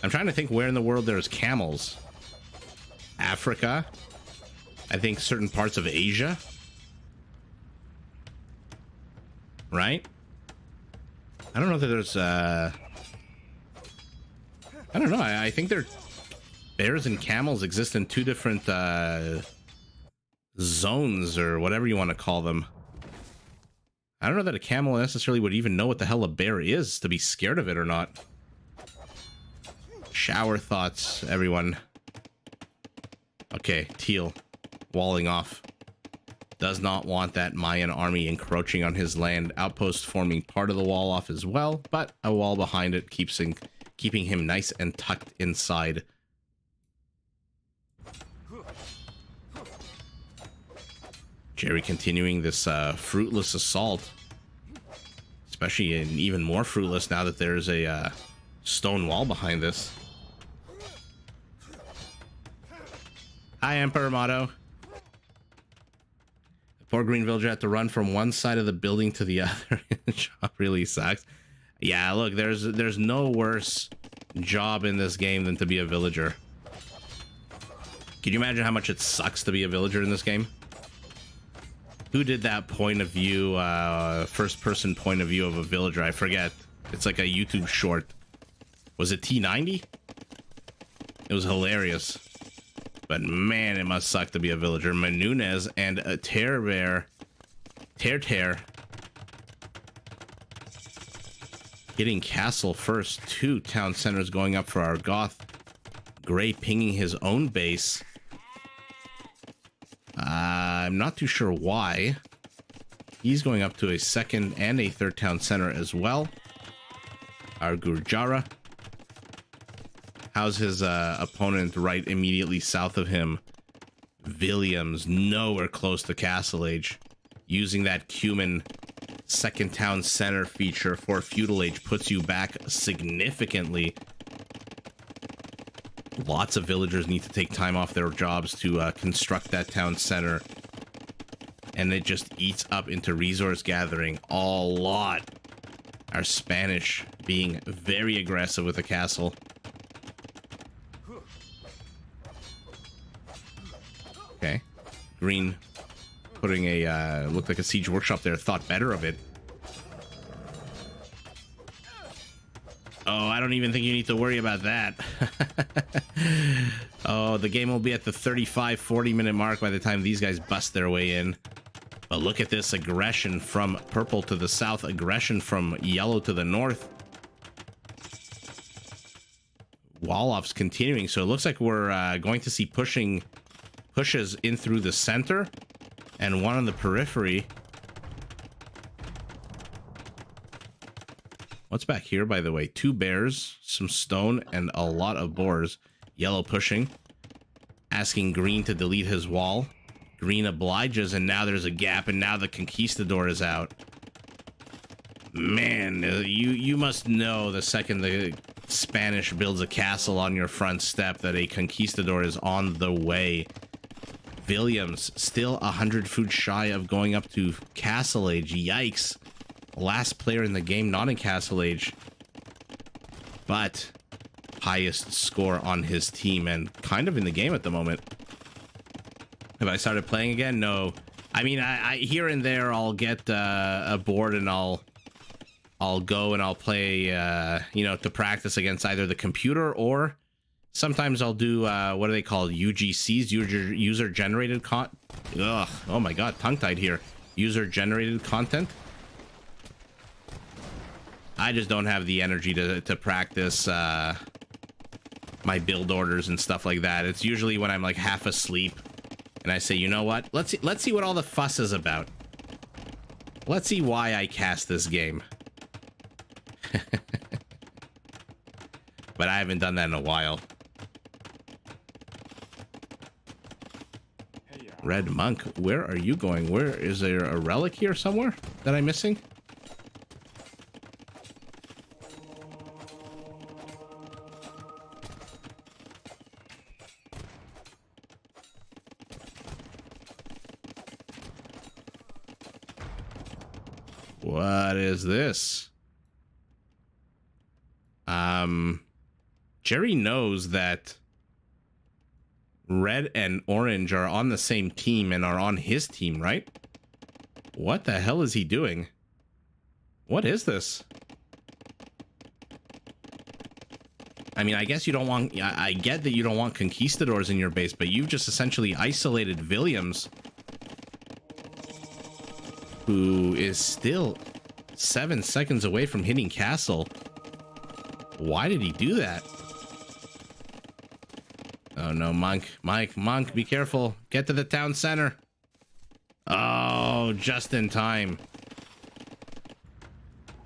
I'm trying to think where in the world there's camels. Africa. I think certain parts of Asia. Right? I don't know that there's I don't know. I think bears and camels exist in two different zones, or whatever you want to call them. I don't know that a camel necessarily would even know what the hell a bear is to be scared of it or not. Shower thoughts, everyone. Okay, Teal walling off. Does not want that Mayan army encroaching on his land. Outpost forming part of the wall off as well, but a wall behind it keeping him nice and tucked inside. Jerry continuing this fruitless assault, especially even more fruitless now that there's a stone wall behind this. Hi, Emperor Motto. The poor green villager had to run from one side of the building to the other. The job really sucks. Yeah, look, there's no worse job in this game than to be a villager. Can you imagine how much it sucks to be a villager in this game? Who did that point of view, first person point of view of a villager? I forget. It's like a YouTube short. Was it T90? It was hilarious. But man, it must suck to be a villager. Menunez and a Terror Bear. Tear. Getting castle first. 2 town centers going up for our Goth. Gray pinging his own base. I'm not too sure why. He's going up to a 2nd and a 3rd town center as well. Our Gurjara. How's his opponent right immediately south of him? Williams, nowhere close to Castle Age. Using that Cumin 2nd town center feature for Feudal Age puts you back significantly. Lots of villagers need to take time off their jobs to construct that town center. And it just eats up into resource gathering a lot. Our Spanish being very aggressive with the castle. Okay. Green putting a, looked like a siege workshop there, thought better of it. Oh, I don't even think you need to worry about that. Oh, the game will be at the 35-40 minute mark by the time these guys bust their way in. But look at this aggression from purple to the south, aggression from yellow to the north. Wall-off's continuing, so it looks like we're going to see pushes in through the center and one on the periphery. What's back here, by the way? 2 bears, some stone, and a lot of boars. Yellow pushing, asking green to delete his wall. Green obliges, and now there's a gap, and now the conquistador is out. Man, you must know the second the Spanish builds a castle on your front step that a conquistador is on the way. Williams still 100 food shy of going up to Castle Age. Yikes. Last player in the game not in Castle Age, but highest score on his team and kind of in the game at the moment. Have I started playing again? No. I mean, I here and there I'll get a board and I'll go and I'll play, you know, to practice against either the computer, or sometimes I'll do what are they called? UGCs, user generated oh my god, tongue tied here. User generated content. I just don't have the energy to practice my build orders and stuff like that. It's usually when I'm like half asleep and I say, you know what? Let's see what all the fuss is about. Let's see why I cast this game. But I haven't done that in a while. Red Monk, where are you going? Where is there a relic here somewhere that I'm missing? What is this? Jerry knows that red and orange are on the same team and are on his team, right? What the hell is he doing? What is this? I mean, I guess you don't want... I get that you don't want conquistadors in your base, but you've just essentially isolated Williams, who is still 7 seconds away from hitting castle. Why did he do that? Oh no, Monk, be careful. Get to the town center. Oh, just in time.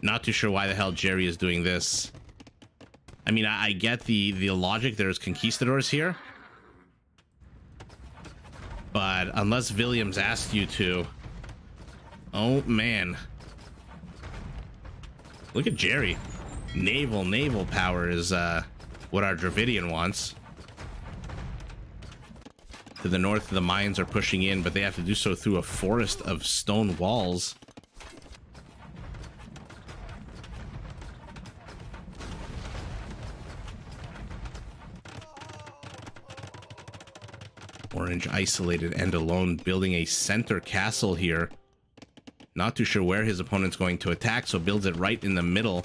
Not too sure why the hell Jerry is doing this. I mean, I get the logic. There's conquistadors here. But unless Williams asked you to... Oh, man. Look at Jerry. Naval power is what our Dravidian wants. To the north, the mines are pushing in, but they have to do so through a forest of stone walls. Orange isolated and alone, building a center castle here. Not too sure where his opponent's going to attack, so builds it right in the middle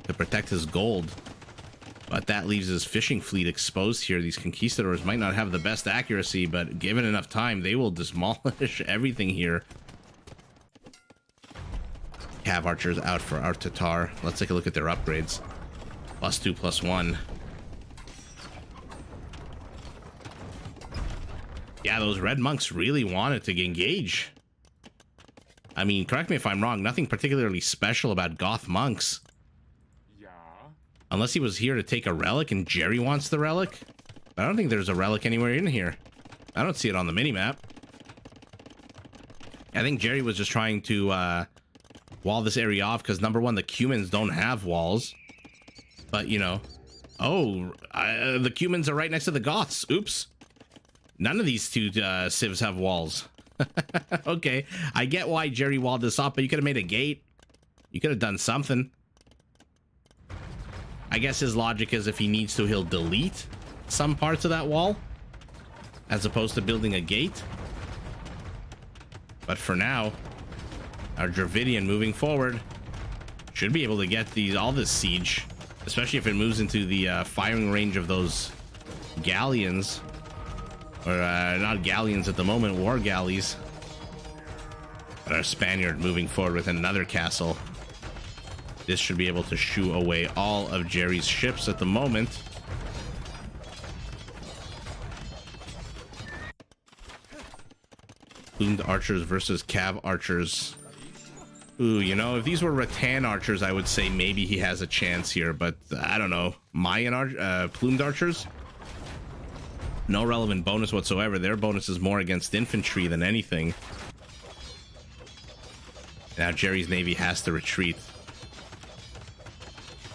to protect his gold. But that leaves his fishing fleet exposed here. These conquistadors might not have the best accuracy, but given enough time, they will demolish everything here. Cav archers out for our Tatar. Let's take a look at their upgrades. +2, +1. Yeah, those red monks really wanted to engage. I mean, correct me if I'm wrong, nothing particularly special about goth monks. Unless he was here to take a relic and Jerry wants the relic. But I don't think there's a relic anywhere in here. I don't see it on the minimap. I think Jerry was just trying to wall this area off because, number one, the Cumans don't have walls. But, you know... Oh, the Cumans are right next to the Goths. Oops. None of these two civs have walls. Okay, I get why Jerry walled this off, but you could have made a gate. You could have done something. I guess his logic is if he needs to, he'll delete some parts of that wall as opposed to building a gate. But for now, our Dravidian moving forward should be able to get all this siege, especially if it moves into the firing range of those galleons. Or not galleons at the moment, war galleys. But our Spaniard moving forward with another castle. This should be able to shoo away all of Jerry's ships at the moment. Plumed archers versus cav archers. Ooh, you know, if these were rattan archers, I would say maybe he has a chance here. But I don't know. Mayan plumed archers? No relevant bonus whatsoever. Their bonus is more against infantry than anything. Now Jerry's navy has to retreat.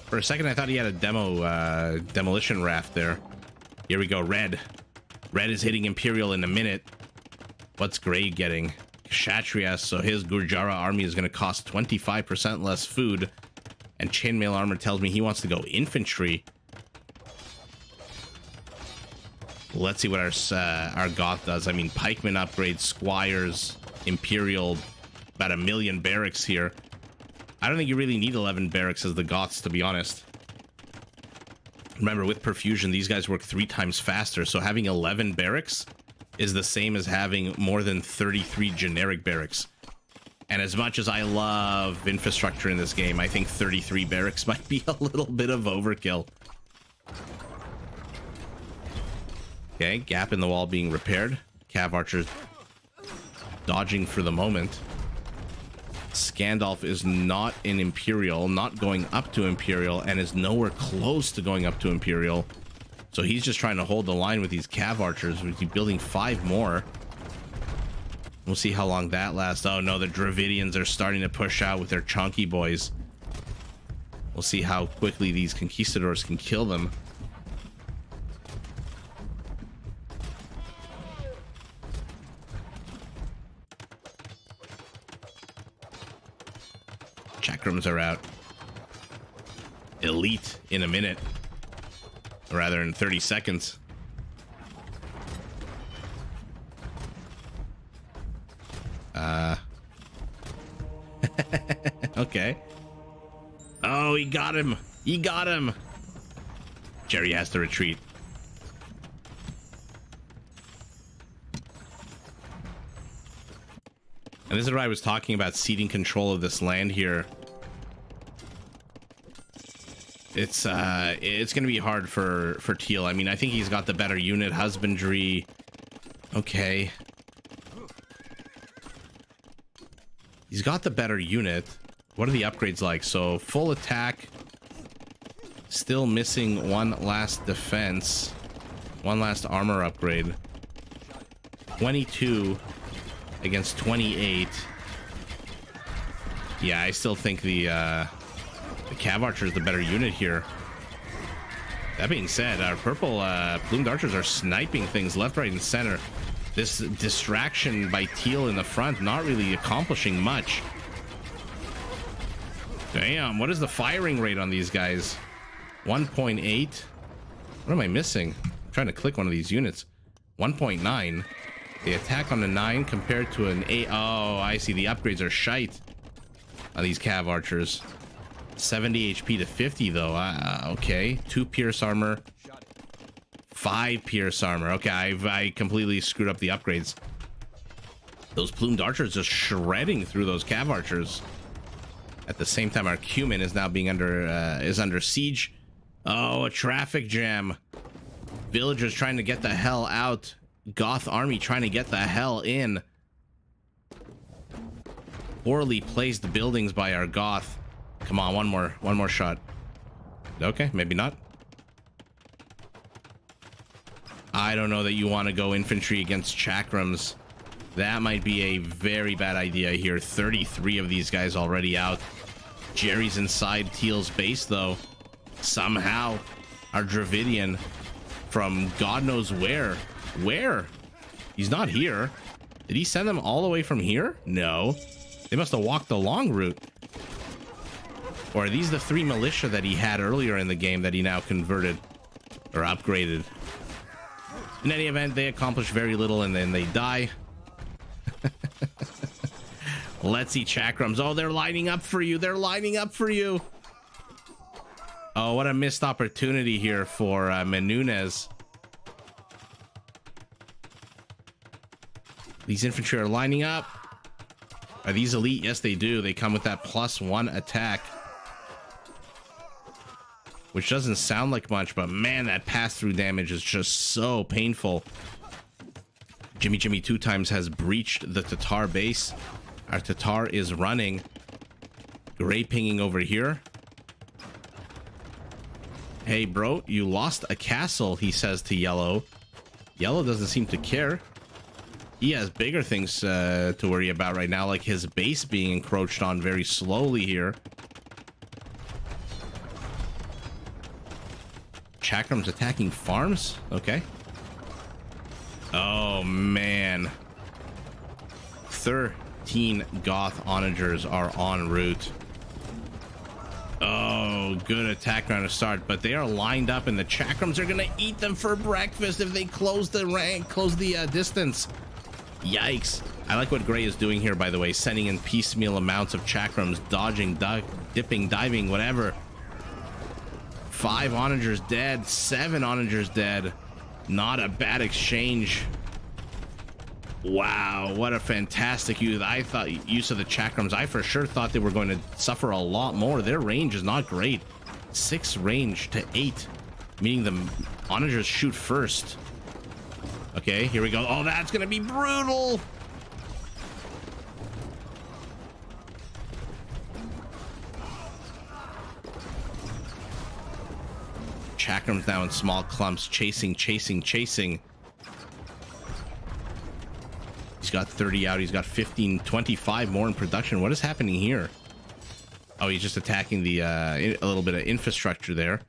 For a second, I thought he had a demolition raft there. Here we go, red. Red is hitting Imperial in a minute. What's gray getting? Kshatriyas, so his Gurjara army is going to cost 25% less food. And chainmail armor tells me he wants to go infantry. Let's see what our Goth does. I mean, pikemen upgrades, squires, Imperial, about 1 million barracks here. I don't think you really need 11 barracks as the Goths, to be honest. Remember, with perfusion, these guys work 3 times faster, so having 11 barracks is the same as having more than 33 generic barracks. And as much as I love infrastructure in this game, I think 33 barracks might be a little bit of overkill. Okay, gap in the wall being repaired. Cav archers dodging for the moment. Scandalf is not in Imperial, not going up to Imperial, and is nowhere close to going up to Imperial. So he's just trying to hold the line with these Cav Archers. He's building 5 more. We'll see how long that lasts. Oh no, the Dravidians are starting to push out with their chunky boys. We'll see how quickly these Conquistadors can kill them. Chakrams are out. Elite in a minute. Or rather in 30 seconds. Okay. Oh, he got him. He got him. Jerry has to retreat. And this is what I was talking about, ceding control of this land here. It's gonna be hard for Teal. I mean, I think he's got the better unit. Husbandry. Okay. He's got the better unit. What are the upgrades like? So full attack. Still missing one last defense. One last armor upgrade. 22 against 28. Yeah, I still think the Cav Archer is the better unit here. That being said, our purple plumed archers are sniping things left, right, and center. This distraction by Teal in the front not really accomplishing much. Damn, what is the firing rate on these guys? 1.8. What am I missing? I'm trying to click one of these units. 1.9. The attack on the 9 compared to an 8. Oh, I see. The upgrades are shite on these Cav Archers. 70 HP to 50 though. Okay. 2 pierce armor. 5 pierce armor. Okay, I completely screwed up the upgrades. Those plumed archers just shredding through those Cav Archers. At the same time, our Cumin is now being under siege. Oh, a traffic jam. Villagers trying to get the hell out. Goth army trying to get the hell in. Poorly placed buildings by our Goth. Come on, one more shot. Okay, maybe not. I don't know that you want to go infantry against Chakrams. That might be a very bad idea here. 33 of these guys already out. Jerry's inside Teal's base though. Somehow our Dravidian from God knows where. Where? He's not here. Did he send them all the way from here? No. They must have walked the long route. Or are these the 3 militia that he had earlier in the game that he now converted or upgraded? In any event, they accomplish very little and then they die. Let's see Chakrams. Oh, they're lining up for you. They're lining up for you. Oh, what a missed opportunity here for Menunez. These infantry are lining up. Are these elite? Yes, they do. They come with that +1 attack. Which doesn't sound like much, but man, that pass-through damage is just so painful. Jimmy 2 times has breached the Tatar base. Our Tatar is running. Gray pinging over here. Hey, bro, you lost a castle, he says to Yellow. Yellow doesn't seem to care. He has bigger things to worry about right now, like his base being encroached on very slowly here. Chakram's attacking farms? Okay. Oh, man. 13 Goth onagers are en route. Oh, good attack round to start, but they are lined up and the Chakrams are gonna eat them for breakfast if they close the rank, close the distance. Yikes. I like what Gray is doing here, by the way, sending in piecemeal amounts of Chakrams, dodging, dipping, diving, whatever. 5 onagers dead, 7 onagers dead. Not a bad exchange. Wow, what a fantastic use. I thought use of the Chakrams. I for sure thought they were going to suffer a lot more. Their range is not great. 6 range to 8, meaning the onagers shoot first. Okay, here we go. Oh, that's gonna be brutal. chakrams now in small clumps, chasing. He's got 30 out. He's got 15, 25 more in production. What is happening here? Oh, he's just attacking the a little bit of infrastructure there.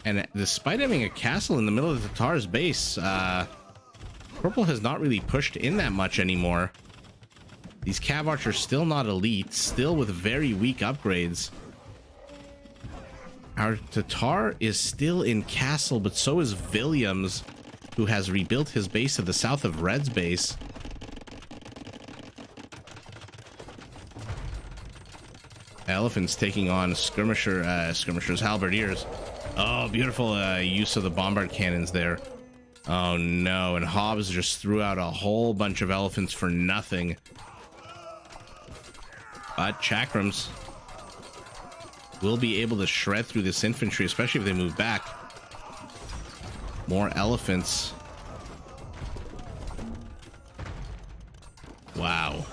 And despite having a castle in the middle of the Tatar's base, Purple has not really pushed in that much anymore. These Cav Archers still not elite, still with very weak upgrades. Our Tatar is still in castle, but so is Williams, who has rebuilt his base to the south of Red's base. Elephants taking on skirmishers, halberdiers. Oh, beautiful use of the bombard cannons there. Oh no, and Hobbs just threw out a whole bunch of elephants for nothing. But chakrams will be able to shred through this infantry, especially if they move back. More elephants. Wow.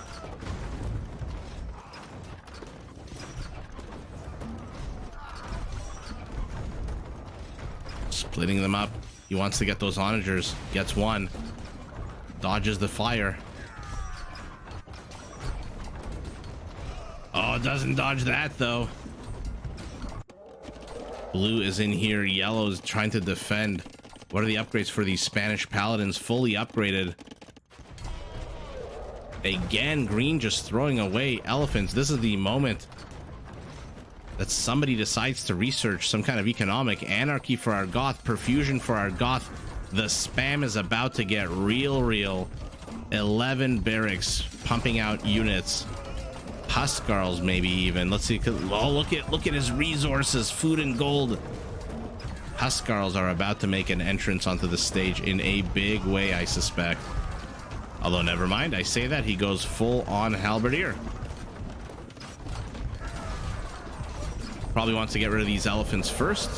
Splitting them up. He wants to get those onagers. Gets one. Dodges the fire. Oh, doesn't dodge that though. Blue is in here. Yellow is trying to defend. What are the upgrades for these Spanish paladins? Fully upgraded. Again, green just throwing away elephants. This is the moment that somebody decides to research some kind of economic anarchy for our Goth, perfusion for our Goth. The spam is about to get real. 11 barracks pumping out units. Huskarls maybe even. Let's see. Oh, look at his resources, food and gold. Huskarls are about to make an entrance onto the stage in a big way, I suspect. Although never mind, I say that he goes full on halberdier. Probably wants to get rid of these elephants first,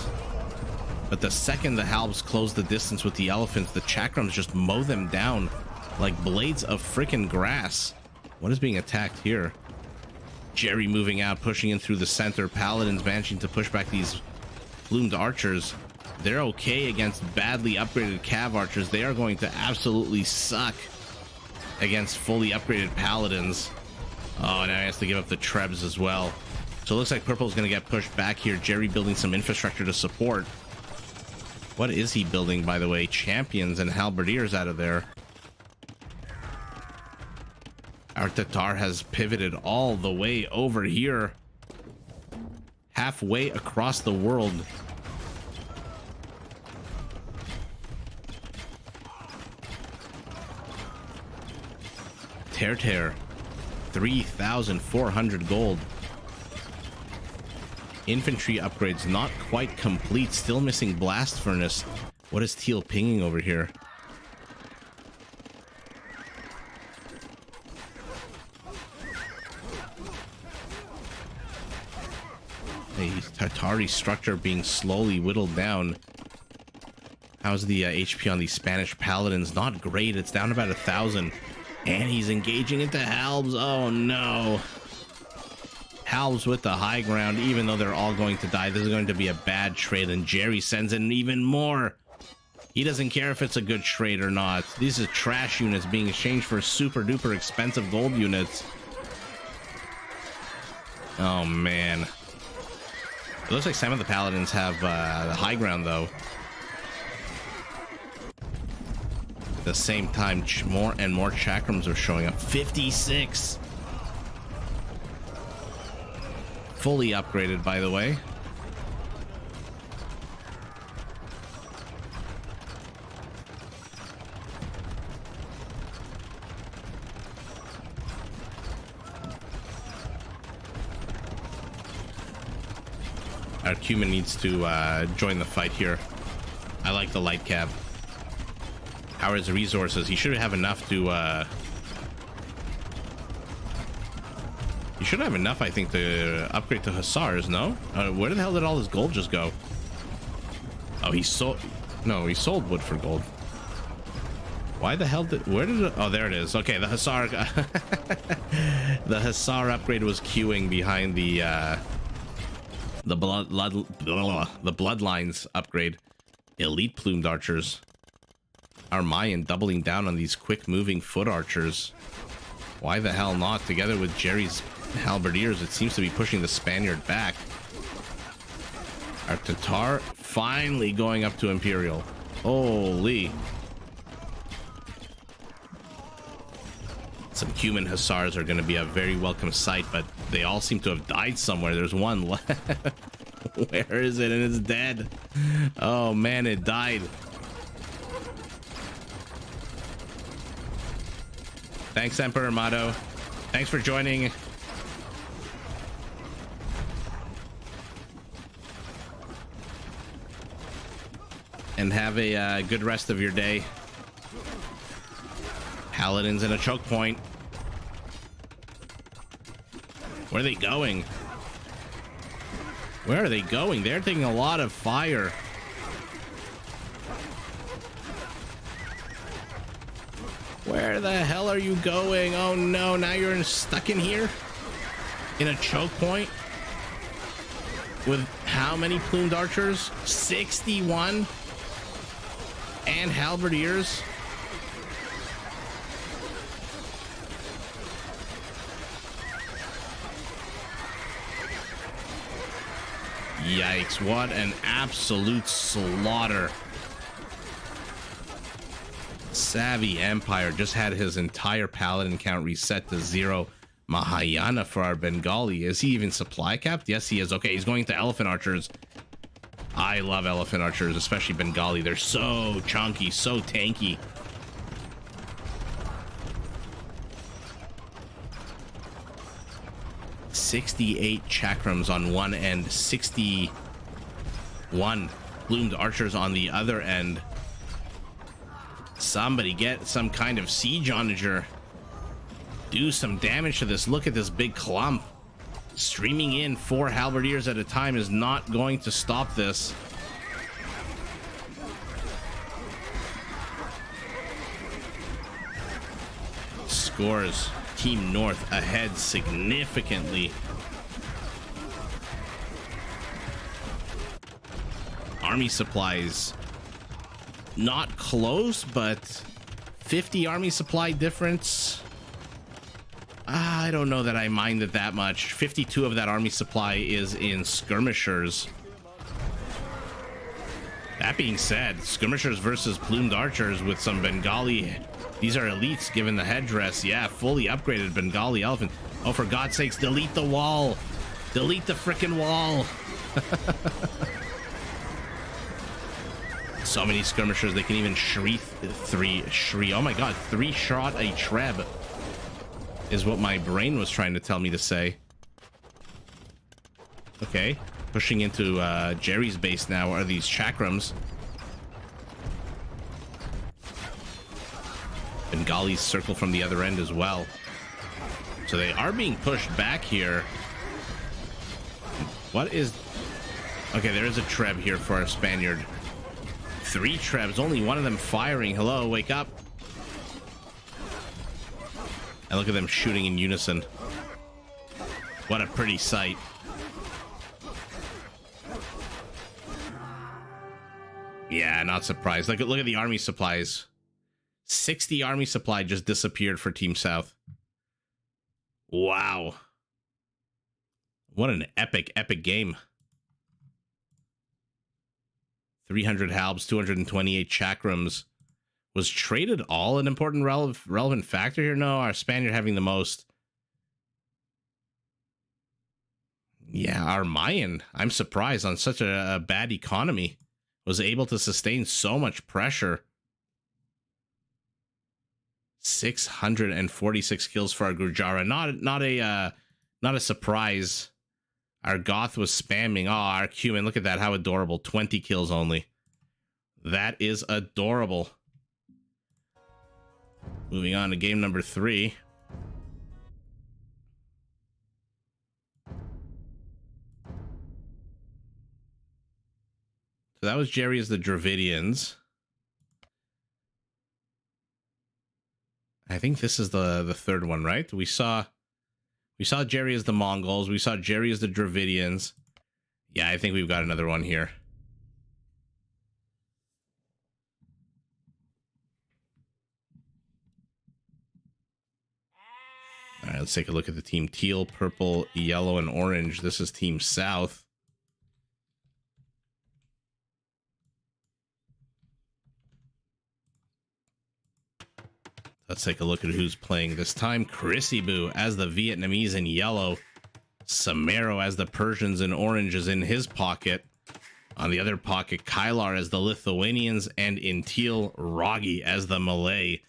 but the second the halbs close the distance with the elephants, the chakrams just mow them down like blades of freaking grass. What is being attacked here? Jerry moving out, pushing in through the center. Paladins managing to push back these plumed archers. They're okay against badly upgraded Cav Archers. They are going to absolutely suck against fully upgraded paladins. Oh, now he has to give up the trebs as well. So it looks like Purple's going to get pushed back here. Jerry building some infrastructure to support. What is he building, by the way? Champions and halberdiers out of there. Our Tatar has pivoted all the way over here. Halfway across the world. Tear. 3,400 gold. Infantry upgrades not quite complete. Still missing blast furnace. What is Teal pinging over here? A Tartari structure being slowly whittled down. How's the HP on these Spanish paladins? Not great. It's down about 1,000. And he's engaging into halbs. Oh no. Halbs with the high ground, even though they're all going to die. This is going to be a bad trade, and Jerry sends in even more. He doesn't care if it's a good trade or not. These are trash units being exchanged for super duper expensive gold units. Oh man. It looks like some of the paladins have the high ground though. At the same time, more and more chakrams are showing up. 56. Fully upgraded, by the way. Our Cumin needs to join the fight here. I like the light cab. How are his resources? He should have enough to he should have enough, I think, to upgrade to Hussars, no? Where the hell did all his gold just go? Oh, he sold... No, he sold wood for gold. Why the hell did... Where did it... Oh, there it is. Okay, the Hussar... the Hussar upgrade was queuing behind the The the bloodlines upgrade. Elite plumed archers. Our Mayan doubling down on these quick moving foot archers. Why the hell not? Together with Jerry's halberdiers, it seems to be pushing the Spaniard back. Our Tatar finally going up to Imperial. Holy. Some human hussars are going to be a very welcome sight, but they all seem to have died somewhere. There's one left. Where is it? And it's dead. Oh man, it died. Thanks, Emperor Mado. Thanks for joining. And have a good rest of your day. Paladins in a choke point. Where are they going? Where are they going? They're taking a lot of fire. Where the hell are you going? Oh no, now you're stuck in here? In a choke point? With how many plumed archers? 61? And halberdiers? Yikes, what an absolute slaughter. Savvy Empire just had his entire paladin count reset to 0. Mahayana for our Bengali. Is he even supply capped? Yes, he is. Okay, he's going to elephant archers. I love elephant archers, especially Bengali. They're so chunky, so tanky. $68 chakrams on one end, 61 plumed archers on the other end. Somebody get some kind of siege onager. Do some damage to this. Look at this big clump. Streaming in 4 halberdiers at a time is not going to stop this. Scores. Team North ahead significantly. Army supplies not close, but 50 army supply difference. I don't know that I mind it that much. 52 of that army supply is in skirmishers. That being said, skirmishers versus plumed archers with some Bengali. These are elites given the headdress. Yeah, fully upgraded Bengali elephant. Oh, for God's sakes, delete the wall. Delete the frickin' wall. So many skirmishers, they can even oh my God, 3-shot a treb is what my brain was trying to tell me to say. Okay, pushing into Jerry's base now are these chakrams. Bengali's circle from the other end as well. So they are being pushed back here. What is... Okay, there is a treb here for our Spaniard. 3 trebs, only one of them firing. Hello, wake up. And look at them shooting in unison. What a pretty sight. Yeah, not surprised. Look at the army supplies. 60 army supply just disappeared for Team South. Wow. What an epic game. 300 halbs, 228 chakrams. Was trade at all an important relevant factor here? No, our Spaniard having the most. Yeah, our Mayan, I'm surprised on such a bad economy, was able to sustain so much pressure. 646 kills for our Gurjara. Not a surprise. Our Goth was spamming. Oh, our Cuman, look at that. How adorable. 20 kills only. That is adorable. Moving on to game number 3. So that was Jerry as the Dravidians. I think this is the third one, right? We saw Jerry as the Mongols. We saw Jerry as the Dravidians. Yeah, I think we've got another one here. All right, let's take a look at the team. Teal, purple, yellow, and orange. This is Team South. Let's take a look at who's playing this time. Chrissy Boo as the Vietnamese in yellow. Samaro as the Persians in orange is in his pocket. On the other pocket, Kylar as the Lithuanians, and in teal, Roggy as the Malay.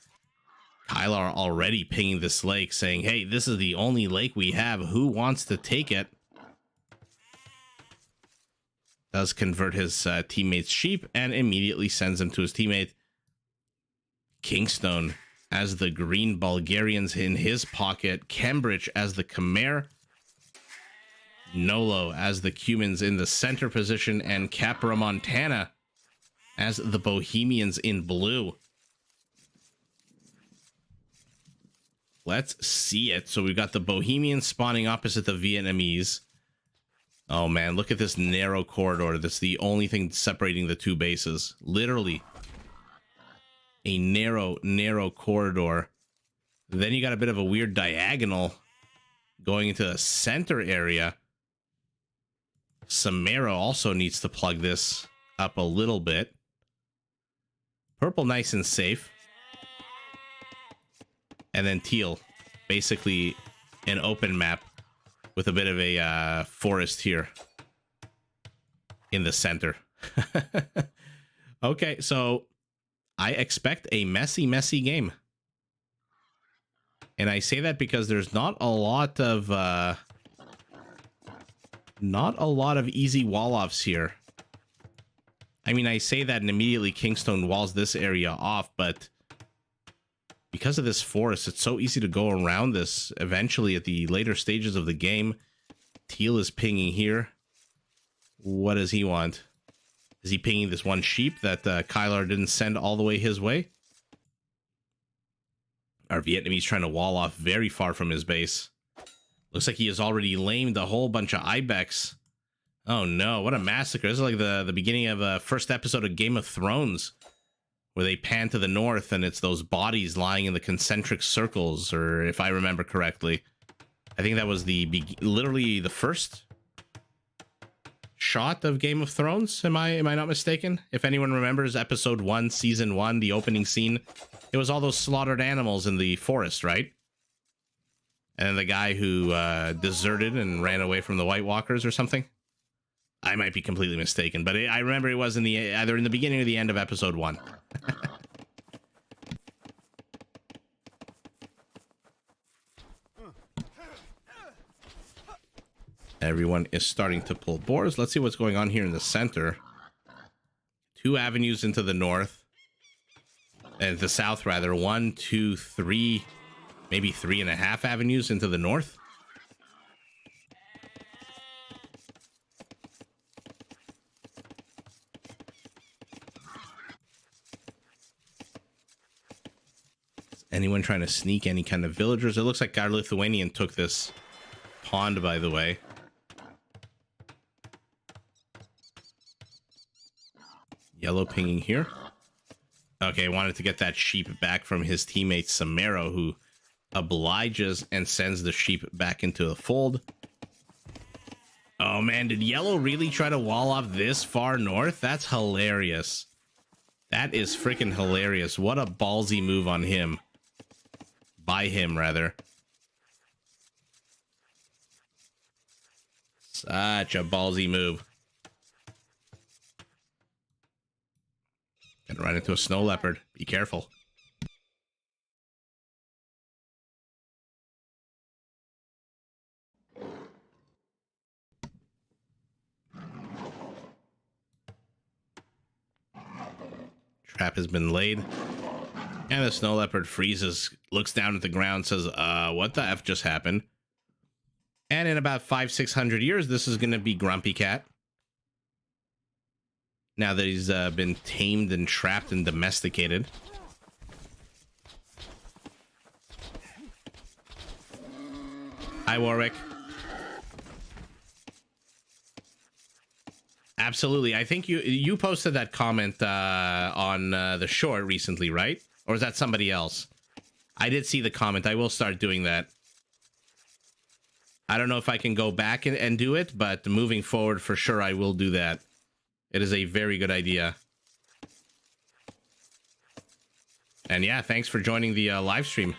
Kylar already pinging this lake, saying, hey, this is the only lake we have. Who wants to take it? Does convert his teammate's sheep and immediately sends him to his teammate. Kingstone as the green Bulgarians in his pocket. Cambridge as the Khmer. Nolo as the Cumans in the center position. And Capra Montana as the Bohemians in blue. Let's see it. So we've got the Bohemians spawning opposite the Vietnamese. Oh man, look at this narrow corridor. That's the only thing separating the two bases. Literally a narrow corridor. Then you got a bit of a weird diagonal going into the center area. Samara also needs to plug this up a little bit. Purple nice and safe. And then teal, basically an open map with a bit of a forest here in the center. Okay, so I expect a messy game. And I say that because there's not a lot of easy wall-offs here. I mean, I say that and immediately Kingstone walls this area off, but because of this forest, it's so easy to go around this eventually at the later stages of the game. Teal is pinging here. What does he want? Is he pinging this one sheep that Kylar didn't send all the way his way? Our Vietnamese trying to wall off very far from his base. Looks like he has already lamed a whole bunch of ibex. Oh no, what a massacre. This is like the beginning of a first episode of Game of Thrones, where they pan to the north and it's those bodies lying in the concentric circles, or if I remember correctly. I think that was literally the first shot of Game of Thrones. Am I not mistaken? If anyone remembers episode 1, season 1, the opening scene, it was all those slaughtered animals in the forest, right? And then the guy who deserted and ran away from the White Walkers or something. I might be completely mistaken, but I remember it was in either in the beginning or the end of episode 1. Everyone is starting to pull boars. Let's see what's going on here in the center. 2 avenues into the north. And the south, rather. 1, 2, 3, maybe 3.5 avenues into the north. Is anyone trying to sneak any kind of villagers? It looks like our Lithuanian took this pond, by the way. Yellow pinging here. Okay, wanted to get that sheep back from his teammate Samaro, who obliges and sends the sheep back into the fold. Oh man, did Yellow really try to wall off this far north? That's hilarious. That is freaking hilarious. What a ballsy move on him. By him, rather. Such a ballsy move. Gonna run into a snow leopard. Be careful. Trap has been laid. And the snow leopard freezes, looks down at the ground, says, what the F just happened? And in about 500-600 years, this is going to be Grumpy Cat. Now that he's been tamed and trapped and domesticated. Hi, Warwick. Absolutely. I think you posted that comment on the short recently, right? Or is that somebody else? I did see the comment. I will start doing that. I don't know if I can go back and do it, but moving forward, for sure, I will do that. It is a very good idea. And yeah, thanks for joining the live stream.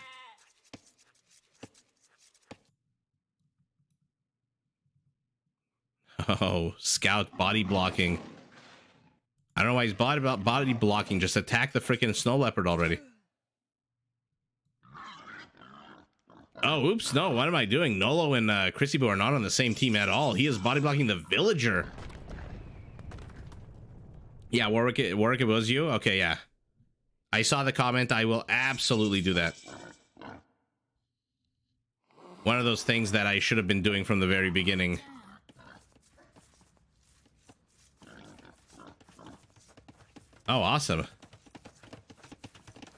Oh, Scout body blocking. I don't know why he's body blocking. Just attack the freaking snow leopard already. Oh, oops. No, what am I doing? Nolo and Chrissy are not on the same team at all. He is body blocking the villager. Yeah, Warwick, it was you? Okay, yeah. I saw the comment. I will absolutely do that. One of those things that I should have been doing from the very beginning. Oh, awesome.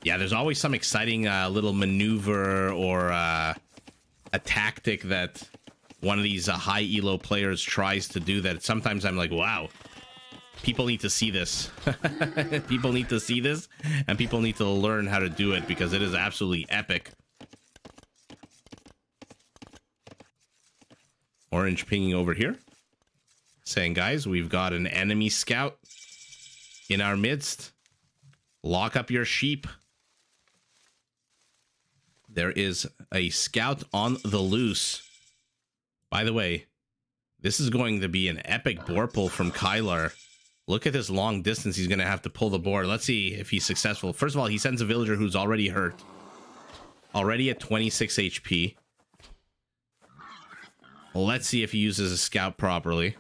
Yeah, there's always some exciting little maneuver or a tactic that one of these high elo players tries to do that sometimes I'm like, wow, people need to see this. People need to see this, and people need to learn how to do it because it is absolutely epic. Orange pinging over here, saying, guys, we've got an enemy scout in our midst. Lock up your sheep. There is a scout on the loose. By the way, this is going to be an epic boar pull from Kylar. Look at this long distance he's going to have to pull the boar. Let's see if he's successful. First of all, he sends a villager who's already hurt. Already at 26 HP. Let's see if he uses a scout properly.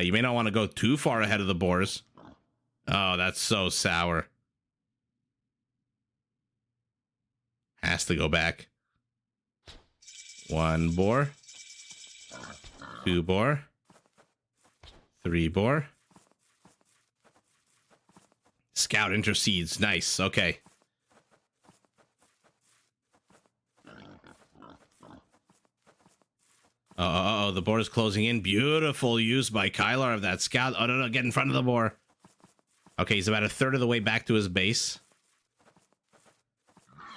You may not want to go too far ahead of the boars. Oh, that's so sour. Has to go back. 1 boar. 2 boar. 3 boar. Scout intercedes. Nice. Okay. Uh-oh, the boar is closing in. Beautiful use by Kylar of that scout. Oh, no, get in front of the boar. Okay, he's about a third of the way back to his base.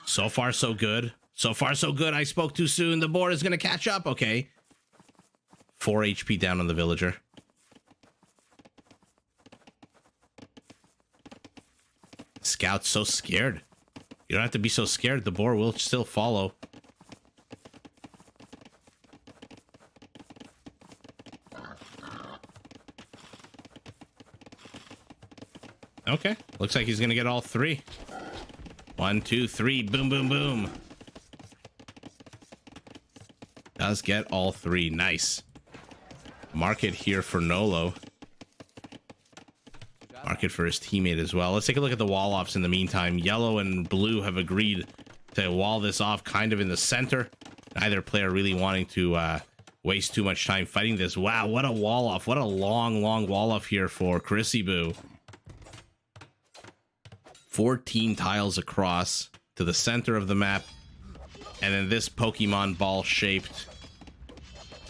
So far, so good. So far, so good. I spoke too soon. The boar is going to catch up. Okay. 4 HP down on the villager. Scout's so scared. You don't have to be so scared. The boar will still follow. Okay, looks like he's gonna get all 3. 1, 2, 3, boom, boom, boom. Does get all 3, nice. Market here for Nolo. Market for his teammate as well. Let's take a look at the wall offs in the meantime. Yellow and blue have agreed to wall this off kind of in the center. Neither player really wanting to waste too much time fighting this. Wow, what a wall off. What a long wall off here for Chrissy Boo. 14 tiles across to the center of the map, and then this Pokemon ball shaped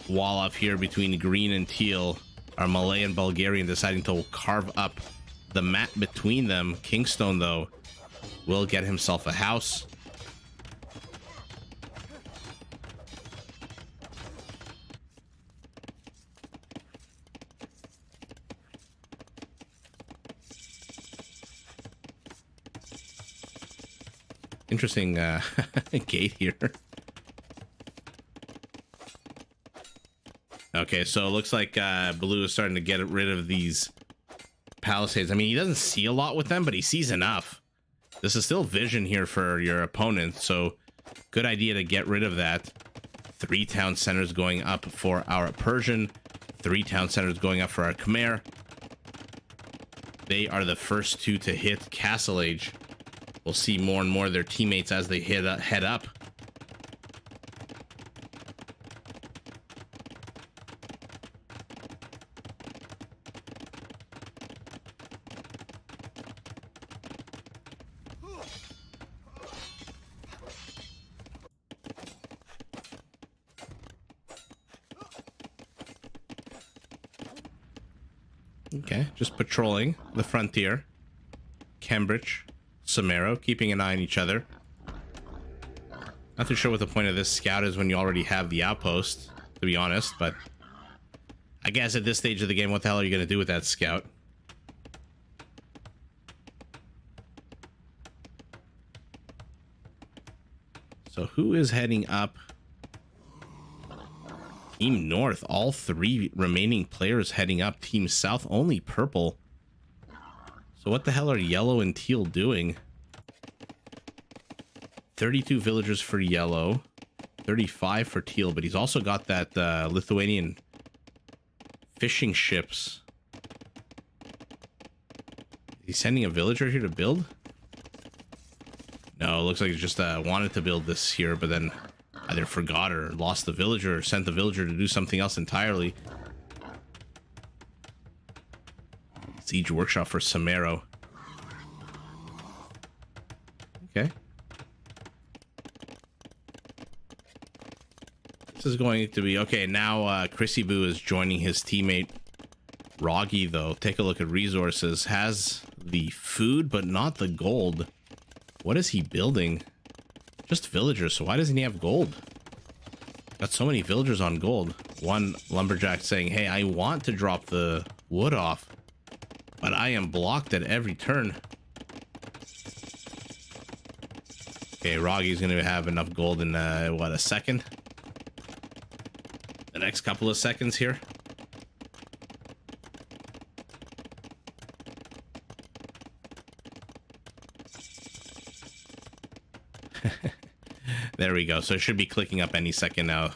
wall up here between green and teal are Malay and Bulgarian deciding to carve up the map between them. Kingstone though will get himself a house. Interesting gate here. Okay, so it looks like Blue is starting to get rid of these palisades. I mean, he doesn't see a lot with them, but he sees enough. This is still vision here for your opponent, so good idea to get rid of that. 3 town centers going up for our Persian. 3 town centers going up for our Khmer. They are the first 2 to hit Castle Age. We'll see more and more of their teammates as they head up. Okay, just patrolling the frontier. Cambridge, Samaro, keeping an eye on each other. Not too sure what the point of this scout is when you already have the outpost, to be honest, but I guess at this stage of the game, what the hell are you going to do with that scout? So who is heading up? Team North, all three remaining players heading up. Team South, only purple. So what the hell are yellow and teal doing? 32 villagers for yellow, 35 for teal, but he's also got that Lithuanian fishing ships. Is he sending a villager here to build? No, it looks like he just wanted to build this here, but then either forgot or lost the villager or sent the villager to do something else entirely. Siege workshop for Samaro. Okay. This is going to be okay. Now Chrissy Boo is joining his teammate Roggy, though. Take a look at resources. Has the food but not the gold. What is he building? Just villagers, so why doesn't he have gold? Got so many villagers on gold. One lumberjack saying, hey, I want to drop the wood off, but I am blocked at every turn. Okay, Roggy's gonna have enough gold in what, a second? The next couple of seconds here. There we go. So it should be clicking up any second now.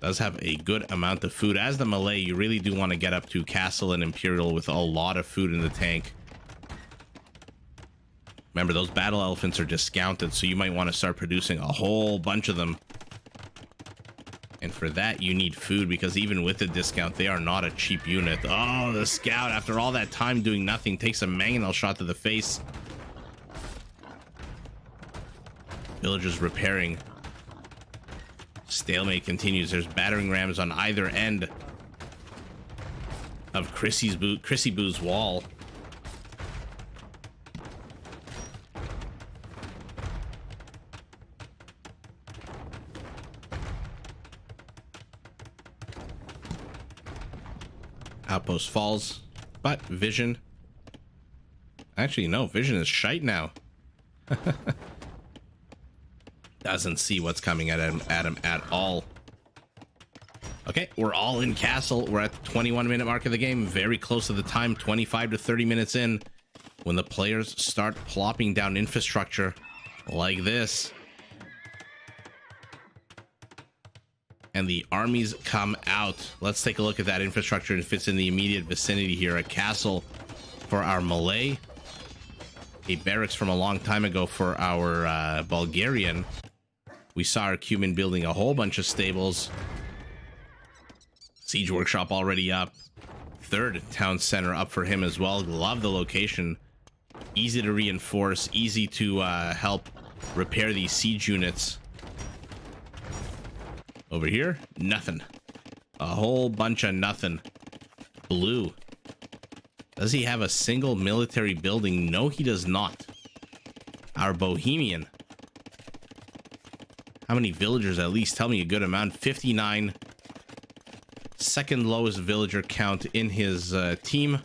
Does have a good amount of food. As the Malay, you really do want to get up to Castle and Imperial with a lot of food in the tank. Remember, those battle elephants are discounted, so you might want to start producing a whole bunch of them. And for that, you need food, because even with the discount, they are not a cheap unit. Oh, the scout, after all that time doing nothing, takes a mangonel shot to the face. Villagers repairing. Stalemate continues. There's battering rams on either end of Chrissy Boo's wall. Outpost falls, but Vision. Actually, no, Vision is shite now. Doesn't see what's coming at him at all. Okay, we're all in Castle. We're at the 21-minute mark of the game. Very close to the time, 25 to 30 minutes in, when the players start plopping down infrastructure like this. And the armies come out. Let's take a look at that infrastructure if it's in the immediate vicinity here. A castle for our Malay. A barracks from a long time ago for our Bulgarian. We saw our Cuban building a whole bunch of stables. Siege workshop already up. Third town center up for him as well. Love the location. Easy to reinforce. Easy to help repair these siege units. Over here, nothing. A whole bunch of nothing. Blue. Does he have a single military building? No, he does not. Our Bohemian. How many villagers at least? Tell me a good amount. 59. Second lowest villager count in his team.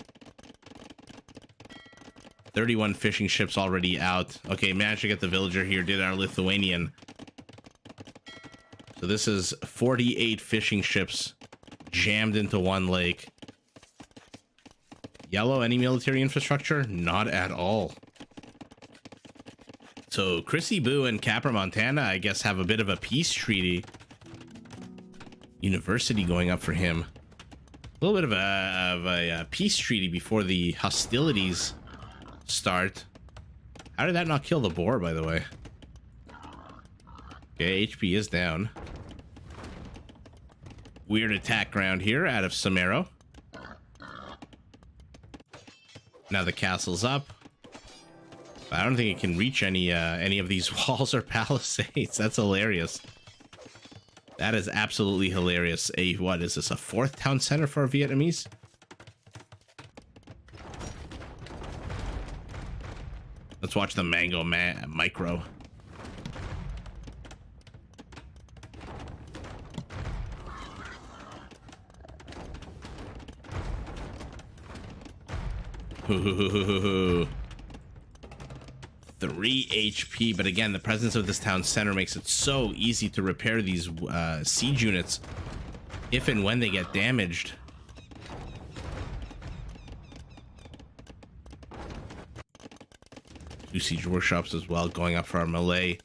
31 fishing ships already out. Okay, managed to get the villager here. Did our Lithuanian. So this is 48 fishing ships jammed into one lake. Yellow, any military infrastructure? Not at all. So Chrissy Boo and Capra Montana, I guess, have a bit of a peace treaty. University going up for him. A little bit of a peace treaty before the hostilities start. How did that not kill the boar, by the way? Okay, HP is down. Weird attack ground here out of Samaro. Now the castle's up. I don't think it can reach any of these walls or palisades. That's hilarious. That is absolutely hilarious. What is this, a fourth town center for Vietnamese? Let's watch the mango micro. Ooh. 3 HP, but again, the presence of this town center makes it so easy to repair these siege units if and when they get damaged. Two siege workshops as well going up for our melee.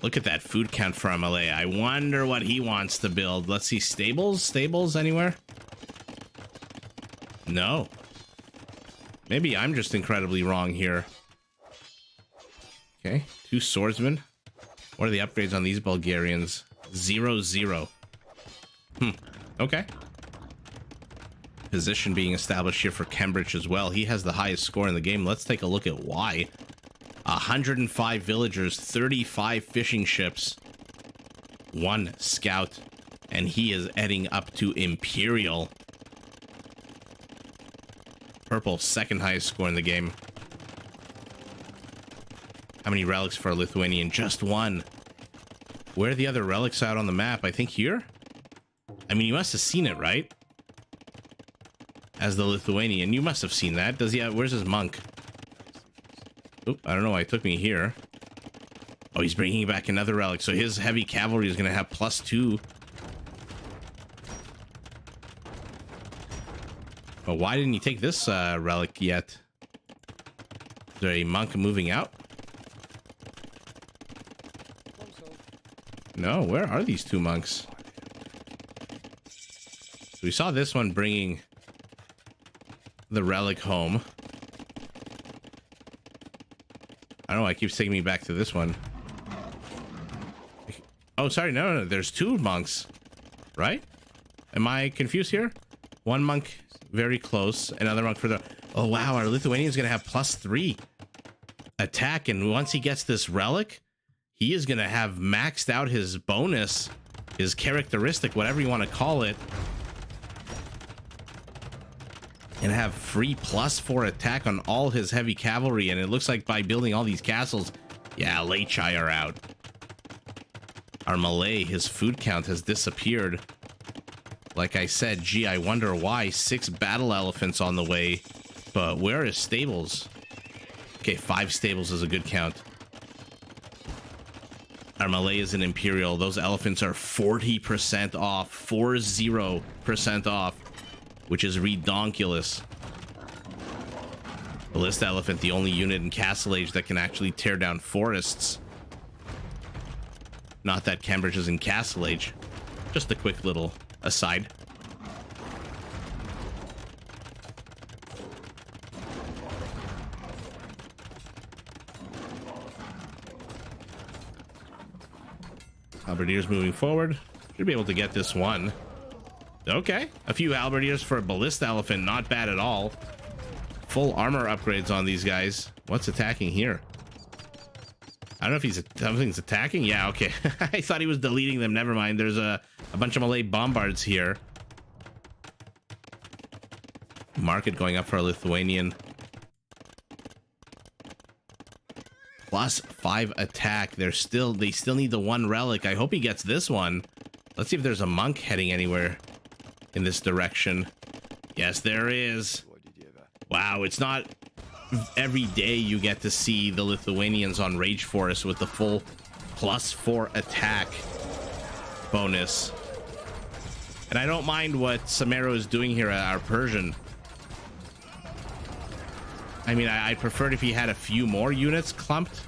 Look at that food count for our melee. I wonder what he wants to build. Let's see, stables anywhere? No. Maybe I'm just incredibly wrong here. Okay, 2 swordsmen. What are the upgrades on these Bulgarians? 0-0. Okay. Position being established here for Cambridge as well. He has the highest score in the game. Let's take a look at why. 105 villagers, 35 fishing ships, 1 scout, and he is heading up to Imperial. Purple, second highest score in the game. How many relics for a Lithuanian? Just 1. Where are the other relics out on the map? I think here? I mean, you must have seen it, right? As the Lithuanian, you must have seen that. Does he have, where's his monk? Oop, I don't know why it took me here. Oh, he's bringing back another relic. So his heavy cavalry is going to have +2. But why didn't he take this relic yet? Is there a monk moving out? No, where are these 2 monks? We saw this one bringing the relic home. I don't know why it keeps taking me back to this one. Oh, sorry, no, there's 2 monks, right? Am I confused here? 1 monk very close, another monk further. Oh wow, our Lithuanian's gonna have +3 attack, and once he gets this relic, he is gonna have maxed out his bonus, his characteristic, whatever you want to call it, and have free +4 attack on all his heavy cavalry. And it looks like by building all these castles, yeah, Lechai are out. Our Malay, his food count has disappeared. Like I said, gee, I wonder why. 6 battle elephants on the way. But where is stables? Okay, 5 stables is a good count. Our Malay is an Imperial. Those elephants are 40% off. 40% off. Which is redonkulous. Ballista Elephant, the only unit in Castle Age that can actually tear down forests. Not that Cambridge is in Castle Age. Just a quick little aside. Halberdiers moving forward. Should be able to get this one. Okay, a few Halberdiers for a Ballista Elephant, not bad at all. Full armor upgrades on these guys. What's attacking here? I don't know if he's something's attacking. Yeah, okay. I thought he was deleting them. Never mind. There's a bunch of Malay bombards here. Market going up for a Lithuanian. +5 attack. They still need the 1 relic. I hope he gets this one. Let's see if there's a monk heading anywhere in this direction. Yes, there is. Wow, it's not every day you get to see the Lithuanians on Rage Forest with the full +4 attack bonus. And I don't mind what Samero is doing here at our Persian. I mean, I preferred if he had a few more units clumped.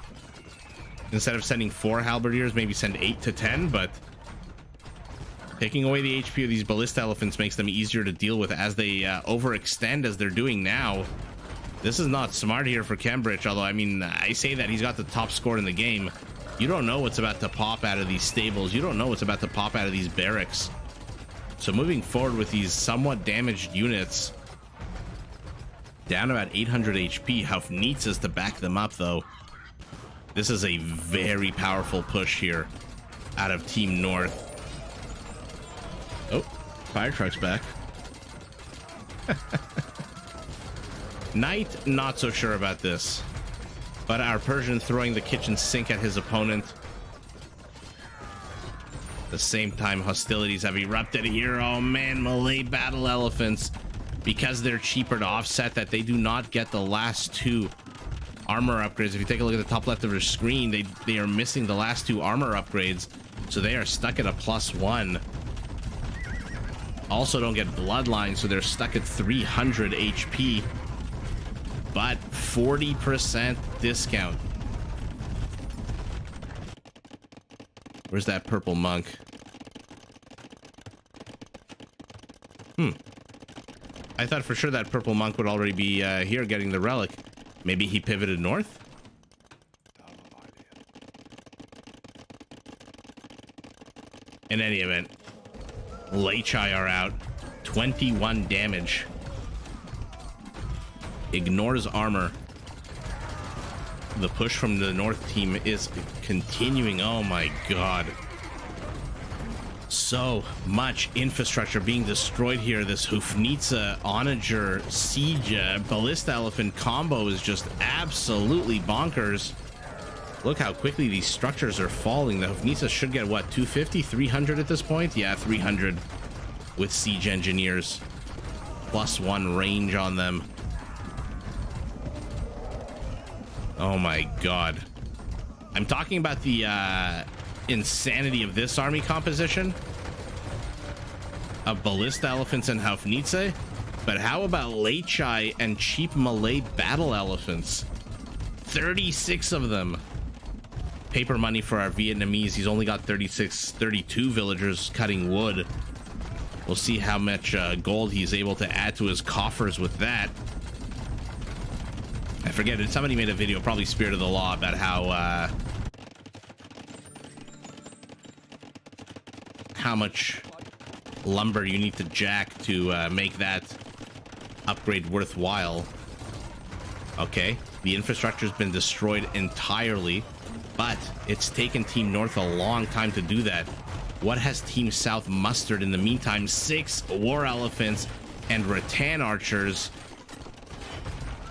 Instead of sending 4 halberdiers, maybe send 8 to 10, but taking away the HP of these ballista elephants makes them easier to deal with as they overextend as they're doing now. This is not smart here for Cambridge, although, I mean, I say that he's got the top score in the game. You don't know what's about to pop out of these stables. You don't know what's about to pop out of these barracks. So moving forward with these somewhat damaged units, down about 800 HP. Haufnitz is to back them up, though. This is a very powerful push here out of Team North. Oh, fire truck's back. Knight, not so sure about this. But our Persian throwing the kitchen sink at his opponent. At the same time, hostilities have erupted here. Oh man, Malay battle elephants. Because they're cheaper to offset that, they do not get the last two armor upgrades. If you take a look at the top left of your screen, they are missing the last two armor upgrades. So they are stuck at a +1. Also don't get bloodline, so they're stuck at 300 HP. But 40% discount. Where's that purple monk? I thought for sure that purple monk would already be here getting the relic. Maybe he pivoted north? In any event, Lechai are out. 21 damage. Ignores armor. The push from the north team is continuing. Oh my god. So much infrastructure being destroyed here. This Hufnitsa Onager Siege Ballista Elephant combo is just absolutely bonkers. Look how quickly these structures are falling. The Hufnitsa should get what, 250, 300 at this point? Yeah, 300 with siege engineers. +1 range on them. Oh my god. I'm talking about the insanity of this army composition of ballista elephants and Hufnitsa, but how about Lechai and cheap Malay battle elephants? 36 of them. Paper money for our Vietnamese. He's only got 32 villagers cutting wood. We'll see how much gold he's able to add to his coffers with that. I forget it. Somebody made a video, probably Spirit of the Law, about how much lumber you need to jack to make that upgrade worthwhile. Okay, the infrastructure's been destroyed entirely, but it's taken Team North a long time to do that. What has Team South mustered in the meantime? 6 war elephants and rattan archers.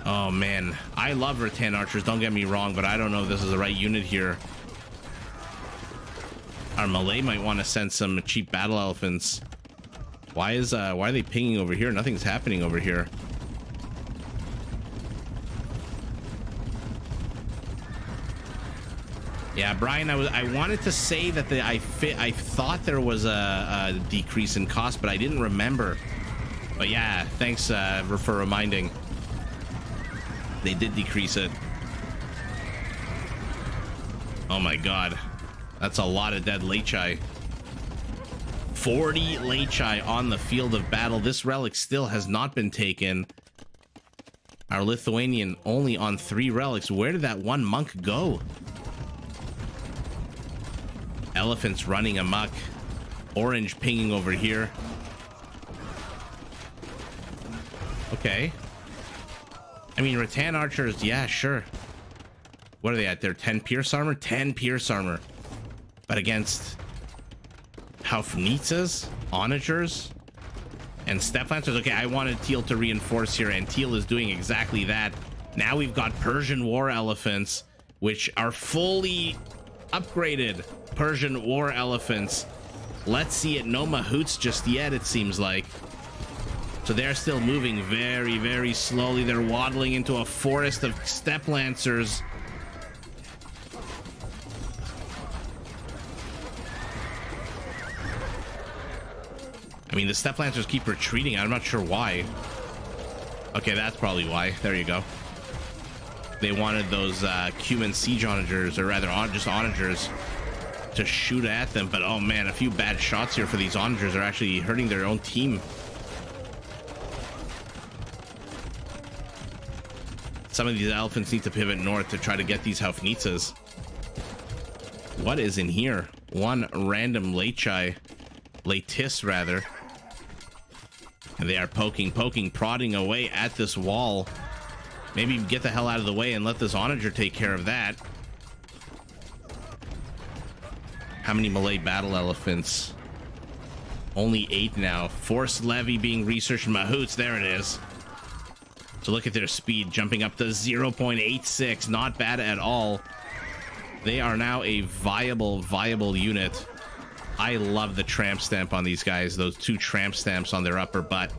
Oh man, I love rattan archers, don't get me wrong, but I don't know if this is the right unit here. Our Malay might want to send some cheap battle elephants. Why are they pinging over here? Nothing's happening over here. Yeah, Brian, I wanted to say that I thought there was a decrease in cost, but I didn't remember. But yeah, thanks for reminding. They did decrease it. Oh my god. That's a lot of dead Lechai. 40 Lechai on the field of battle. This relic still has not been taken. Our Lithuanian only on 3 relics. Where did that one monk go? Elephants running amok. Orange pinging over here. Okay. I mean, rattan archers, yeah, sure. What are they at? They're 10 pierce armor? 10 pierce armor. But against Hufnitsas, Onagers, and Steppe Lancers. Okay, I wanted Teal to reinforce here, and Teal is doing exactly that. Now we've got Persian war elephants, which are fully upgraded Persian war elephants. Let's see it. No mahouts just yet, it seems like. So they're still moving very, very slowly. They're waddling into a forest of Steppe Lancers. I mean, the Steppe Lancers keep retreating. I'm not sure why. Okay, that's probably why. There you go. They wanted those Cuban siege onagers, or rather just onagers, to shoot at them. But oh man, a few bad shots here for these onagers are actually hurting their own team. Some of these elephants need to pivot north to try to get these Hufnitsas. What is in here? One random Lechai. Letis, rather. And they are poking, prodding away at this wall. Maybe get the hell out of the way and let this onager take care of that. How many Malay battle elephants? Only 8 now. Forced levy being researched. Mahouts, there it is. So look at their speed jumping up to 0.86. Not bad at all. They are now a viable unit. I love the tramp stamp on these guys. Those 2 tramp stamps on their upper butt.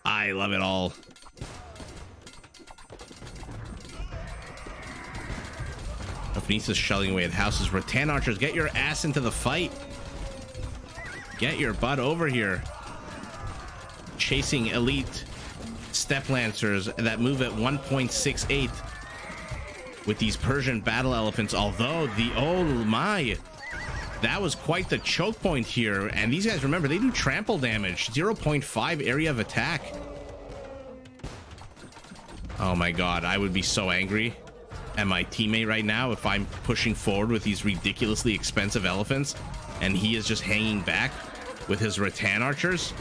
I love it all. Ophinissa's shelling away at houses. Rattan archers, get your ass into the fight. Get your butt over here. Chasing elite step lancers that move at 1.68 with these Persian battle elephants. Although oh my, that was quite the choke point here. And these guys, remember, they do trample damage. 0.5 area of attack. Oh my god, I would be so angry at my teammate right now if I'm pushing forward with these ridiculously expensive elephants and he is just hanging back with his rattan archers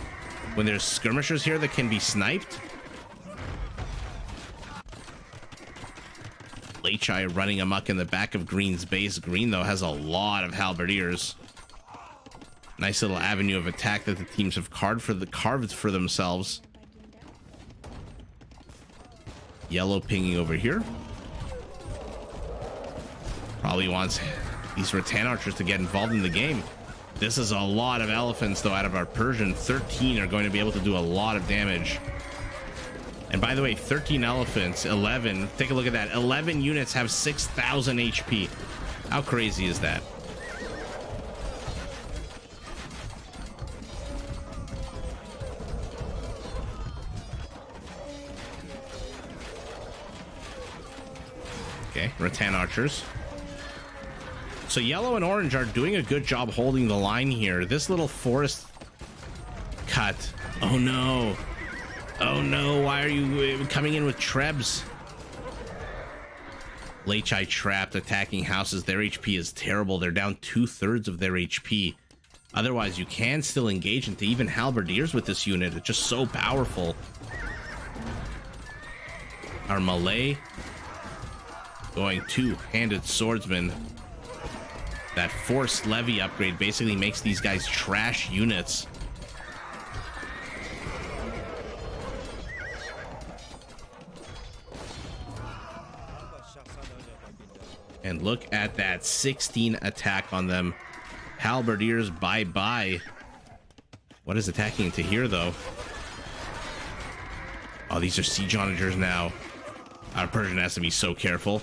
when there's skirmishers here that can be sniped. Lechai running amok in the back of Green's base. Green, though, has a lot of halberdiers. Nice little avenue of attack that the teams have carved for themselves. Yellow pinging over here. Probably wants these rattan archers to get involved in the game. This is a lot of elephants, though, out of our Persian. 13 are going to be able to do a lot of damage. And by the way, 13 elephants, 11. Take a look at that. 11 units have 6,000 HP. How crazy is that? Okay, rattan archers. So yellow and orange are doing a good job holding the line here. This little forest cut. Oh no. Oh no, why are you coming in with trebs? Lechai trapped, attacking houses. Their HP is terrible. They're down 2/3 of their HP. Otherwise, you can still engage into even halberdiers with this unit. It's just so powerful. Our Malay going 2-handed swordsman. That forced levy upgrade basically makes these guys trash units. And look at that 16 attack on them. Halberdiers, bye-bye. What is attacking into here, though? Oh, these are siege onagers now. Our Persian has to be so careful.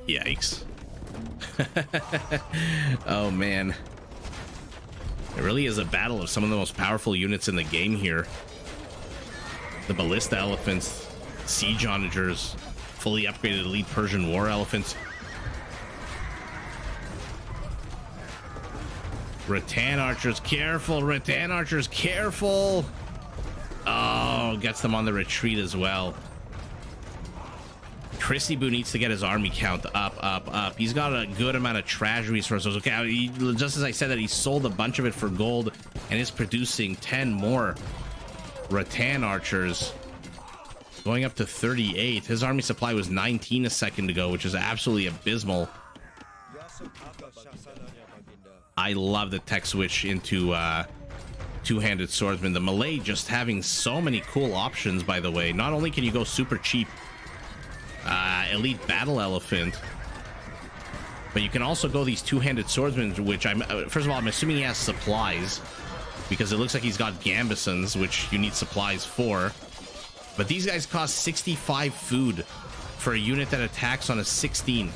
Yikes. Oh man, it really is a battle of some of the most powerful units in the game here. The ballista elephants, siege onagers, fully upgraded elite Persian war elephants, rattan archers, careful, rattan archers, careful. Oh, gets them on the retreat as well. Christy Boo needs to get his army count up. He's got a good amount of trash resources. Okay, just as I said that, he sold a bunch of it for gold and is producing 10 more rattan archers, going up to 38. His army supply was 19 a second ago, which is absolutely abysmal. I love the tech switch into two-handed swordsman. The Malay just having so many cool options, by the way. Not only can you go super cheap elite battle elephant, but you can also go these two-handed swordsmen, which first of all, I'm assuming he has supplies, because it looks like he's got gambesons, which you need supplies for. But these guys cost 65 food for a unit that attacks on a 16.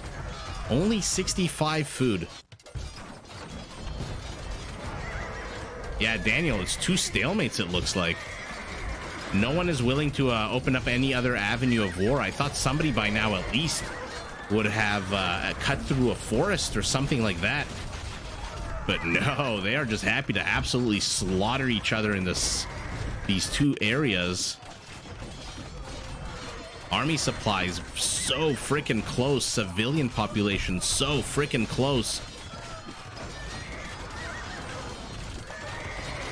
Only 65 food. Yeah, Daniel, it's 2 stalemates, it looks like. No one is willing to open up any other avenue of war. I thought somebody by now at least would have cut through a forest or something like that. But no, they are just happy to absolutely slaughter each other in these 2 areas. Army supplies so freaking close. Civilian population so freaking close.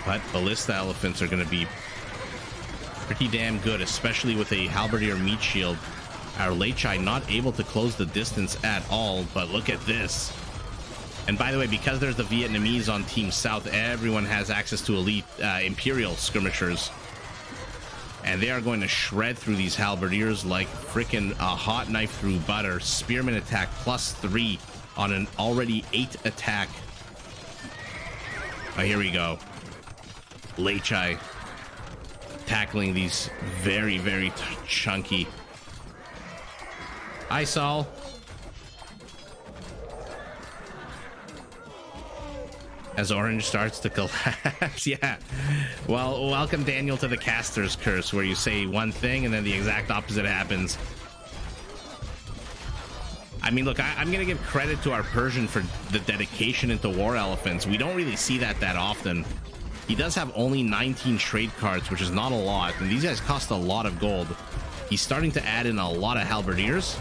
But ballista elephants are going to be pretty damn good, especially with a halberdier meat shield. Our Leichai not able to close the distance at all, but look at this. And by the way, because there's the Vietnamese on Team South, everyone has access to elite Imperial skirmishers. And they are going to shred through these halberdiers like freaking a hot knife through butter. Spearman attack +3 on an already 8 attack. Oh, here we go. Leichai tackling these very, very chunky. Hi, Saul. As orange starts to collapse. Yeah. Well, welcome, Daniel, to the caster's curse, where you say one thing and then the exact opposite happens. I mean, look, I'm going to give credit to our Persian for the dedication into war elephants. We don't really see that often. He does have only 19 trade cards, which is not a lot, and these guys cost a lot of gold. He's starting to add in a lot of halberdiers.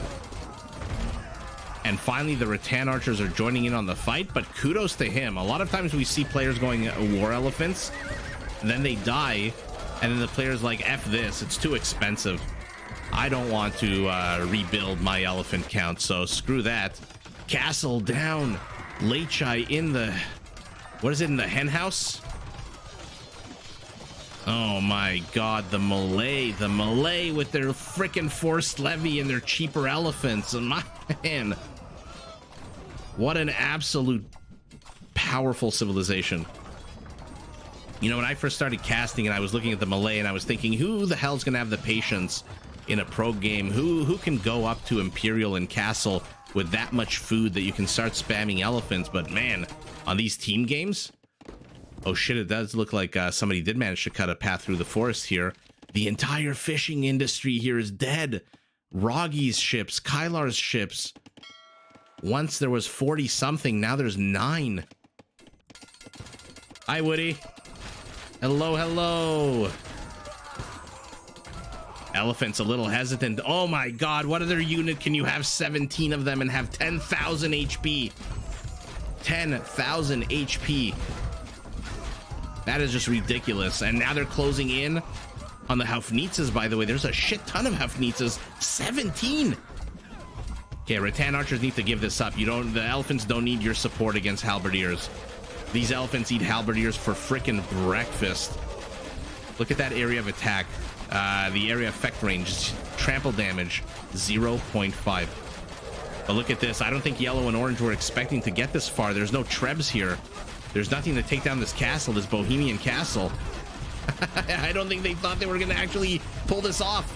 And finally, the rattan archers are joining in on the fight, but kudos to him. A lot of times we see players going war elephants, and then they die, and then the player's like, F this, it's too expensive. I don't want to rebuild my elephant count, so screw that. Castle down. Leichai in the... What is it, in the hen house? Oh my god, the Malay with their freaking forced levy and their cheaper elephants. Man, what an absolute powerful civilization. You know, when I first started casting and I was looking at the Malay and I was thinking, who the hell's gonna have the patience in a pro game? Who can go up to Imperial and Castle with that much food that you can start spamming elephants? But man, on these team games... Oh shit, it does look like somebody did manage to cut a path through the forest here. The entire fishing industry here is dead. Roggy's ships, Kylar's ships. Once there was 40 something, now there's 9. Hi, Woody. Hello, hello. Elephant's a little hesitant. Oh my god, what other unit can you have 17 of them and have 10,000 HP? 10,000 HP. That is just ridiculous. And now they're closing in on the Haufnitzes, by the way. There's a shit ton of Haufnitzes. 17! Okay, rattan archers need to give this up. The elephants don't need your support against halberdiers. These elephants eat halberdiers for frickin' breakfast. Look at that area of attack. The area effect range, trample damage, 0.5. But look at this. I don't think yellow and orange were expecting to get this far. There's no trebs here. There's nothing to take down this castle, this Bohemian castle. I don't think they thought they were going to actually pull this off.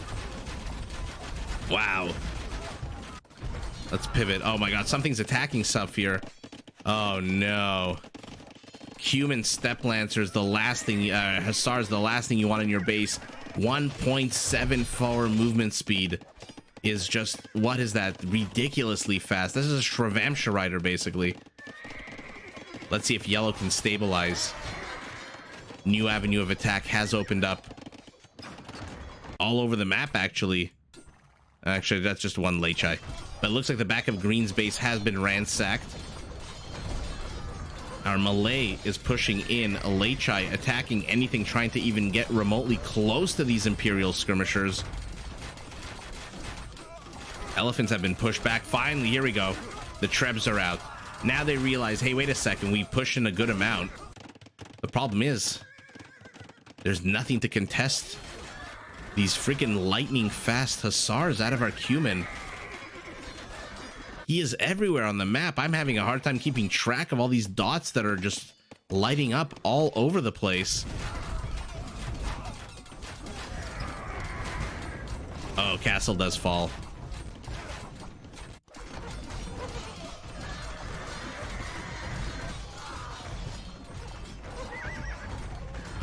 Wow. Let's pivot. Oh my god, something's attacking stuff here. Oh no. Human step lancers, the last thing, hussars, the last thing you want in your base. 1.74 movement speed is just, what is that? Ridiculously fast. This is a Shravamsha rider, basically. Let's see if yellow can stabilize. New avenue of attack has opened up. All over the map, actually. Actually, that's just one Leichai. But it looks like the back of green's base has been ransacked. Our Malay is pushing in. A Leichai attacking anything trying to even get remotely close to these Imperial skirmishers. Elephants have been pushed back. Finally, here we go. The Trebs are out. Now they realize, hey, wait a second, we pushed in a good amount. The problem is, there's nothing to contest these freaking lightning fast hussars out of our Cumin. He is everywhere on the map. I'm having a hard time keeping track of all these dots that are just lighting up all over the place. Oh, castle does fall.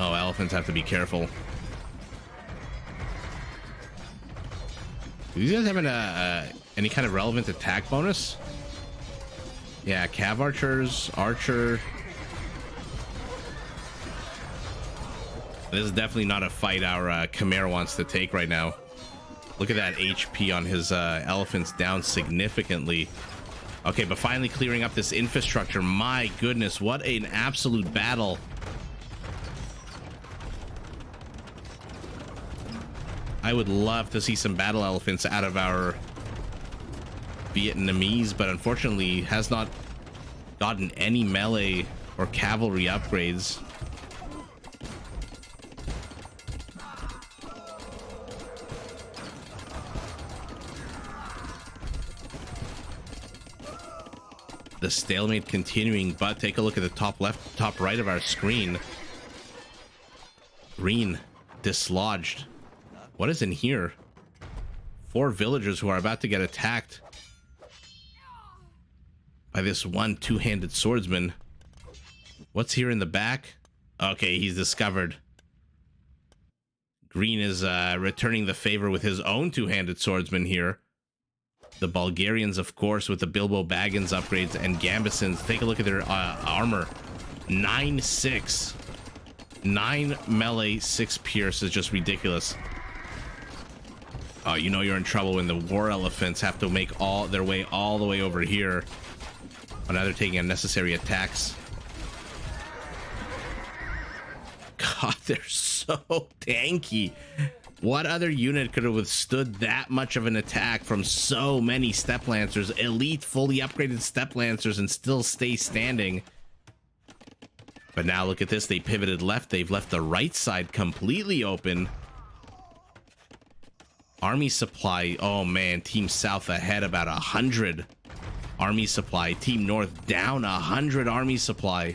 Oh, elephants have to be careful. Do these guys have any kind of relevant attack bonus? Yeah, cav archers, archer. This is definitely not a fight our Khmer wants to take right now. Look at that HP on his elephants, down significantly. Okay, but finally clearing up this infrastructure. My goodness, what an absolute battle. I would love to see some battle elephants out of our Vietnamese, but unfortunately has not gotten any melee or cavalry upgrades. The stalemate continuing, but take a look at the top left, top right of our screen. Green dislodged. What is in here? 4 villagers who are about to get attacked by this one two-handed swordsman. What's here in the back? Okay, he's discovered. Green is returning the favor with his own two-handed swordsman here. The Bulgarians, of course, with the Bilbo Baggins upgrades, and Gambesons. Take a look at their armor. 9-6. 9 melee, 6 pierce is just ridiculous. Oh, you know you're in trouble when the war elephants have to make their way all the way over here. But now they're taking unnecessary attacks. God, they're so tanky. What other unit could have withstood that much of an attack from so many step lancers, elite fully upgraded step lancers, and still stay standing? But now look at this, they pivoted left. They've left the right side completely open. Army supply, oh man, Team South ahead about 100 army supply. Team North down 100 army supply.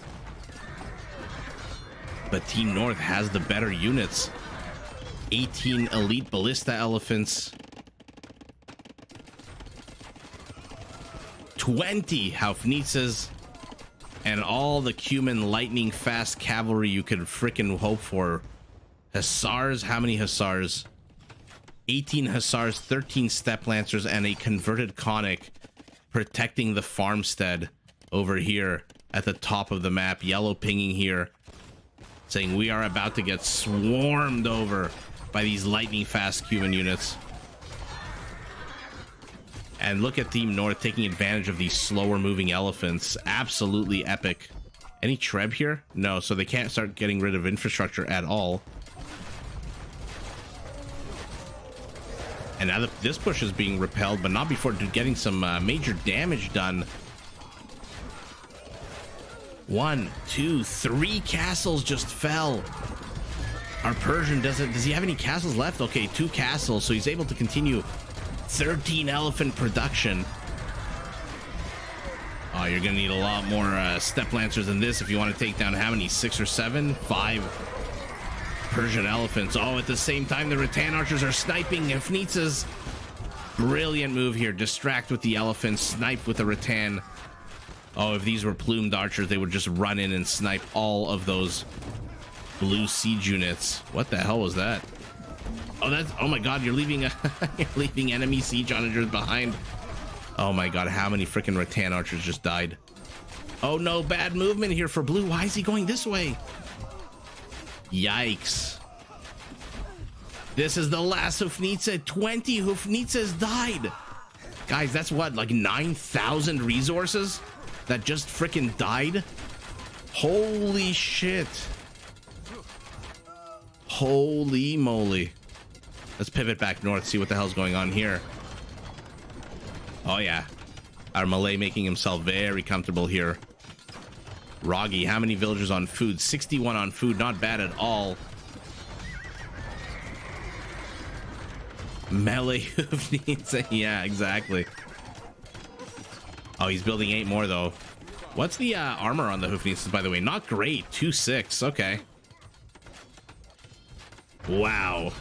But Team North has the better units. 18 elite ballista elephants. 20 Haufnitzes. And all the Cuman lightning fast cavalry you could frickin' hope for. Hussars, how many hussars? 18 hussars, 13 step lancers, and a converted conic protecting the farmstead over here at the top of the map. Yellow pinging here, saying we are about to get swarmed over by these lightning fast Cuman units. And look at Team North taking advantage of these slower moving elephants. Absolutely epic. Any Treb here? No, so they can't start getting rid of infrastructure at all. And now this push is being repelled, but not before getting some major damage done. 1, 2, 3 castles just fell. Our Persian does he have any castles left? Okay, 2 castles, so he's able to continue 13 elephant production. Oh, you're gonna need a lot more step lancers than this if you want to take down how many? 6 or 7? 5 Persian elephants. Oh, at the same time, the rattan archers are sniping Haufnitzes. Brilliant move here. Distract with the elephants, snipe with the rattan. Oh, if these were plumed archers, they would just run in and snipe all of those blue siege units. What the hell was that? Oh, that's, oh my god, you're leaving you're leaving enemy siege onagers behind. Oh my god, how many freaking rattan archers just died? Oh no, bad movement here for blue. Why is he going this way? Yikes. This is the last Haufnitze. 20 Haufnitzes died. Guys, that's what, like 9,000 resources that just freaking died? Holy shit. Holy moly. Let's pivot back north, see what the hell's going on here. Oh yeah, our Malay making himself very comfortable here. Roggy, how many villagers on food? 61 on food, not bad at all. Melee Haufnitze, yeah, exactly. Oh, he's building 8 more though. What's the armor on the Haufnitzes, by the way? Not great. 2-6, okay. Wow.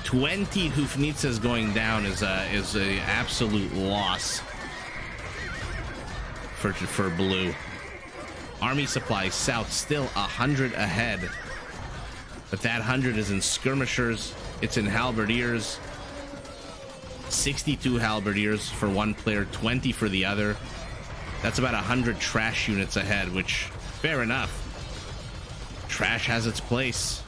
20 Haufnitzes going down is a absolute loss for blue. Army supply south still 100 ahead, but that 100 is in skirmishers. It's in halberdiers. 62 halberdiers for one player, 20 for the other. That's about 100 trash units ahead, which fair enough. Trash has its place.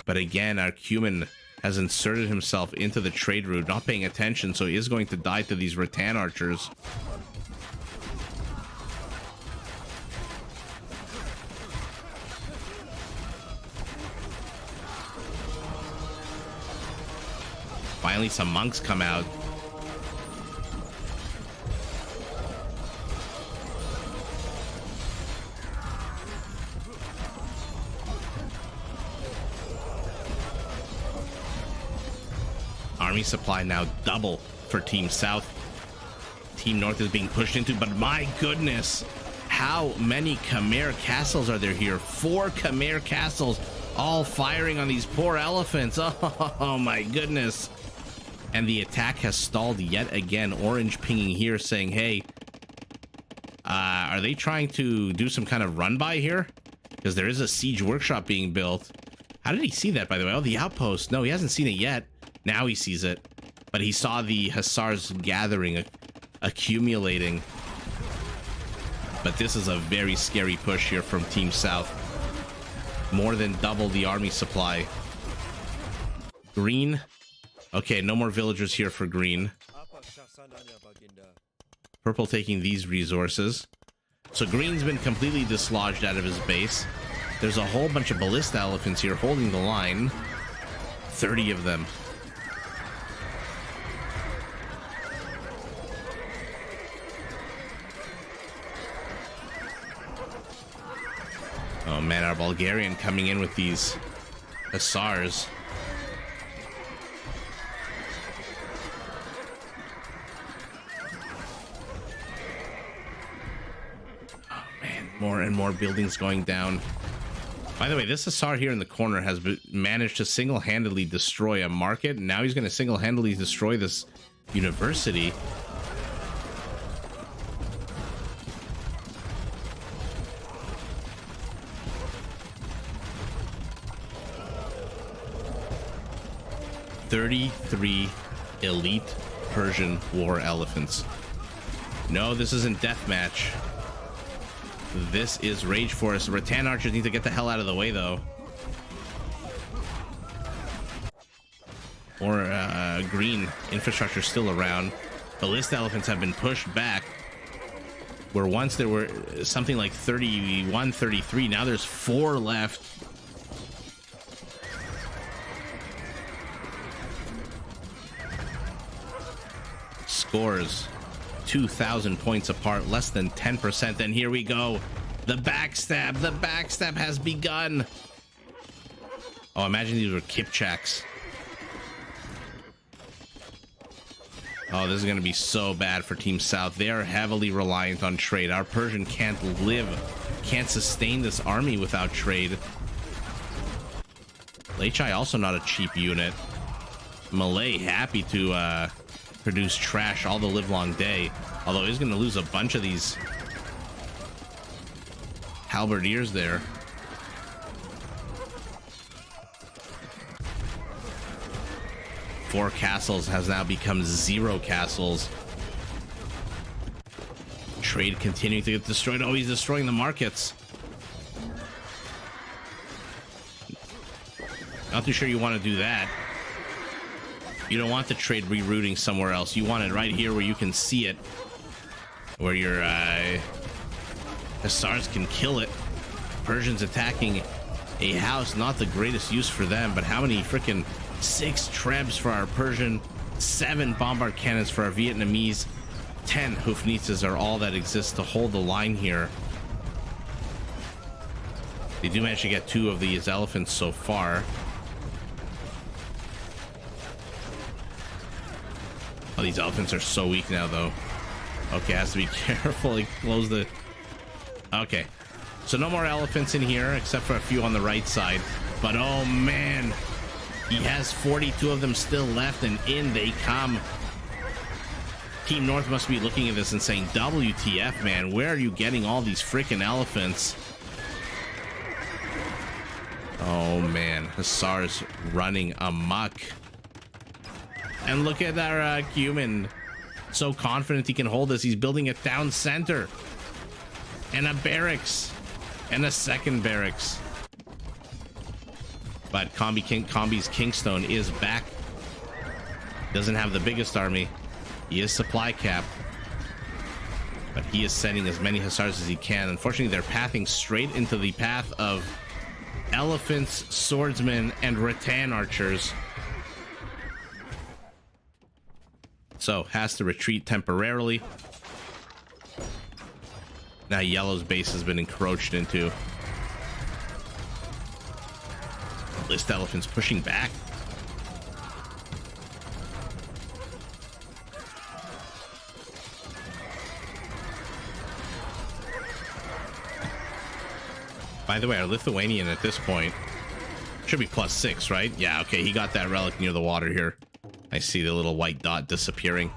But again, our Cumin has inserted himself into the trade route, not paying attention, so he is going to die to these Rattan archers. Finally, some monks come out. Army supply now double for Team South. Team North is being pushed into, but my goodness, how many Khmer castles are there here? 4 Khmer castles, all firing on these poor elephants. Oh my goodness. And the attack has stalled yet again. Orange pinging here saying, hey, are they trying to do some kind of run by here? Because there is a siege workshop being built. How did he see that, by the way? Oh, the outpost. No, he hasn't seen it yet. Now he sees it. But he saw the Hussars gathering, accumulating. But this is a very scary push here from Team South. More than double the army supply. Green. Okay, no more villagers here for green. Purple taking these resources. So green's been completely dislodged out of his base. There's a whole bunch of ballista elephants here holding the line. 30 of them. Oh man, our Bulgarian coming in with these Hussars. More and more buildings going down. By the way, this Hussar here in the corner has managed to single-handedly destroy a market, and now he's going to single-handedly destroy this university. "33 elite Persian war elephants." No, this isn't deathmatch. This is Rage Force. Rattan archers need to get the hell out of the way, though. Or green infrastructure still around. Ballista elephants have been pushed back. Where once there were something like 31, 33. Now there's 4 left. Scores. 2,000 points apart, less than 10%. And here we go. The backstab. The backstab has begun. Oh, imagine these were Kipchaks. Oh, this is going to be so bad for Team South. They are heavily reliant on trade. Our Persian can't sustain this army without trade. Lechai also not a cheap unit. Malay happy to produce trash all the livelong day, although he's going to lose a bunch of these halberdiers there. Four castles has now become 0 castles. Trade continuing to get destroyed. Oh, he's destroying the markets. Not too sure you want to do that. You don't want the trade rerouting somewhere else. You want it right here where you can see it. Where your Hussars can kill it. Persians attacking a house, not the greatest use for them, but how many freaking 6 trebs for our Persian, 7 bombard cannons for our Vietnamese, 10 Hoofnitzes are all that exists to hold the line here. They do manage to get 2 of these elephants so far. Oh, these elephants are so weak now, though. Okay, has to be careful. Like, close the... Okay. So no more elephants in here, except for a few on the right side. But, oh, man. He has 42 of them still left, and in they come. Team North must be looking at this and saying, WTF, man. Where are you getting all these freaking elephants? Oh, man. Hussars running amok. And look at our Cumin. So confident he can hold this. He's building a town center. And a barracks. And a second barracks. But Combi's Kingstone is back. Doesn't have the biggest army. He is supply cap. But he is sending as many hussars as he can. Unfortunately, they're pathing straight into the path of elephants, swordsmen, and rattan archers. So, has to retreat temporarily. Now Yellow's base has been encroached into. List elephants pushing back. By the way, our Lithuanian at this point should be +6, right? Yeah, okay, he got that relic near the water here. I see the little white dot disappearing.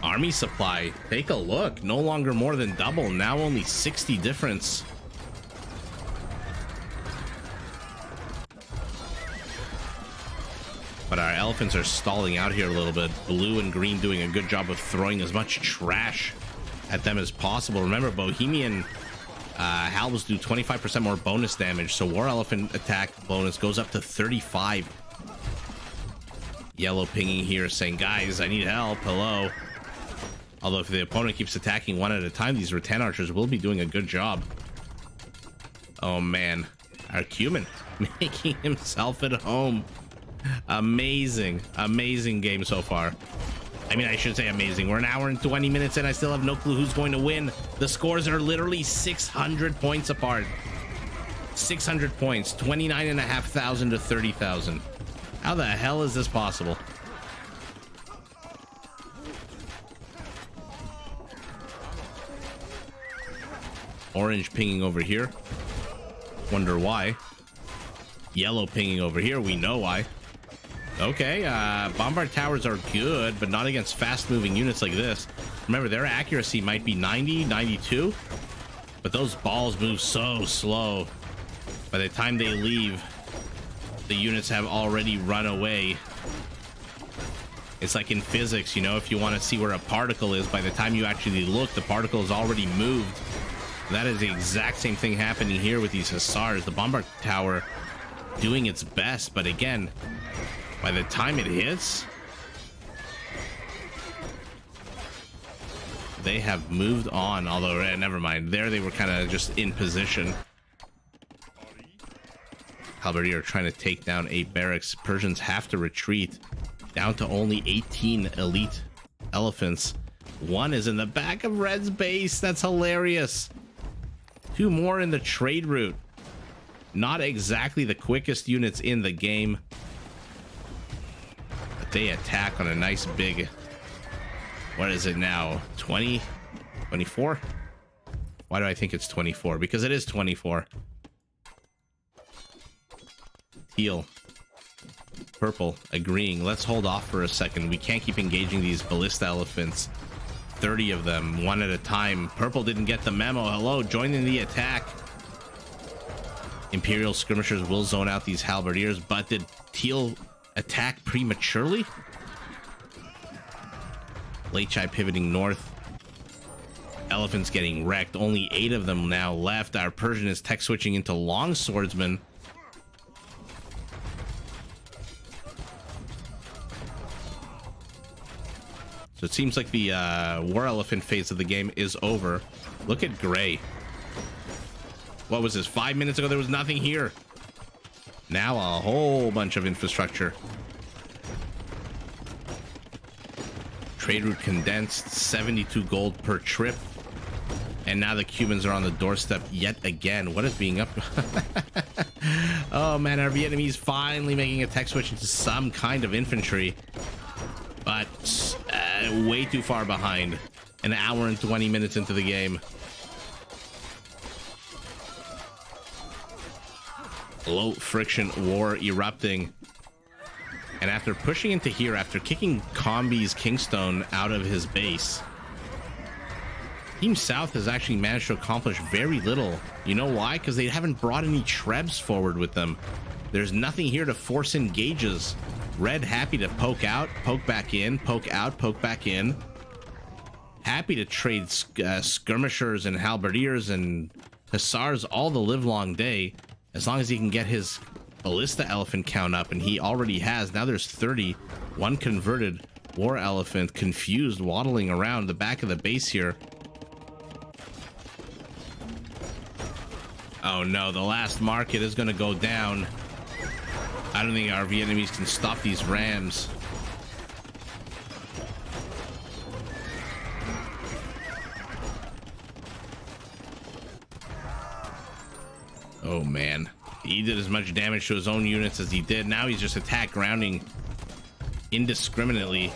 Army supply, take a look. No longer more than double, now only 60 difference. But our elephants are stalling out here a little bit. Blue and green doing a good job of throwing as much trash at them as possible. Remember, Bohemian halbs do 25% more bonus damage, so War Elephant attack bonus goes up to 35. Yellow pinging here saying, guys, I need help, hello. Although if the opponent keeps attacking one at a time, these rattan archers will be doing a good job. Oh man, our Cumin making himself at home. Amazing, amazing game so far. I mean, I should say amazing. We're an hour and 20 minutes in. I still have no clue who's going to win. The scores are literally 600 points apart. 600 points, 29,500 to 30,000. How the hell is this possible? Orange pinging over here. Wonder why. Yellow pinging over here. We know why. Okay, bombard towers are good, but not against fast-moving units like this. Remember, their accuracy might be 90, 92, but those balls move so slow. By the time they leave, the units have already run away. It's like in physics, you know, if you want to see where a particle is, by the time you actually look, the particle is already moved. That is the exact same thing happening here with these hussars. The bombard tower doing its best, but again, by the time it hits, they have moved on. Although, never mind. There they were kind of just in position. Halberdier trying to take down 8 barracks. Persians have to retreat down to only 18 elite elephants. One is in the back of Red's base. That's hilarious. 2 more in the trade route. Not exactly the quickest units in the game. But they attack on a nice big... What is it now? 20? 24? Why do I think it's 24? Because it is 24. Teal. Purple. Agreeing. Let's hold off for a second. We can't keep engaging these ballista elephants. 30 of them, one at a time. Purple didn't get the memo. Hello, join in the attack. Imperial skirmishers will zone out these halberdiers, but did Teal attack prematurely? Late Chai pivoting north. Elephants getting wrecked. Only 8 of them now left. Our Persian is tech switching into long swordsmen. So it seems like the war elephant phase of the game is over. Look at Gray. What was this? 5 minutes ago there was nothing here. Now a whole bunch of infrastructure. Trade route condensed, 72 gold per trip. And now the Cubans are on the doorstep yet again. What is being up? Oh man, our Vietnamese finally making a tech switch into some kind of infantry. But way too far behind. An hour and 20 minutes into the game. Low friction war erupting. And after pushing into here, after kicking Combi's Kingstone out of his base, Team South has actually managed to accomplish very little. You know why? Because they haven't brought any Trebs forward with them. There's nothing here to force engages. Red happy to poke out, poke back in, poke out, poke back in. happy to trade skirmishers and halberdiers and hussars all the live long day, as long as he can get his ballista elephant count up, and he already has. Now there's 30, one converted war elephant, confused, waddling around the back of the base here. Oh no, the last market is going to go down. I don't think our Vietnamese can stop these rams. Oh man, he did as much damage to his own units as he did. Now he's just attack grounding indiscriminately.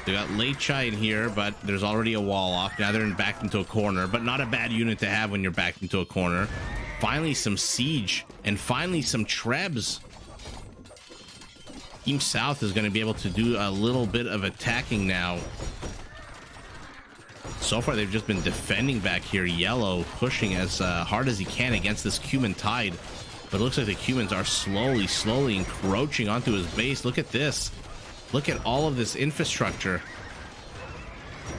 They got late chai in here, but there's already a wall off. Now they're backed into a corner, but not a bad unit to have when you're backed into a corner. Finally some siege, and finally some trebs. Team South is going to be able to do a little bit of attacking now. So far they've just been defending back here. Yellow pushing as hard as he can against this Cuman tide, but it looks like the Cumans are slowly encroaching onto his base. Look at this. Look at all of this infrastructure.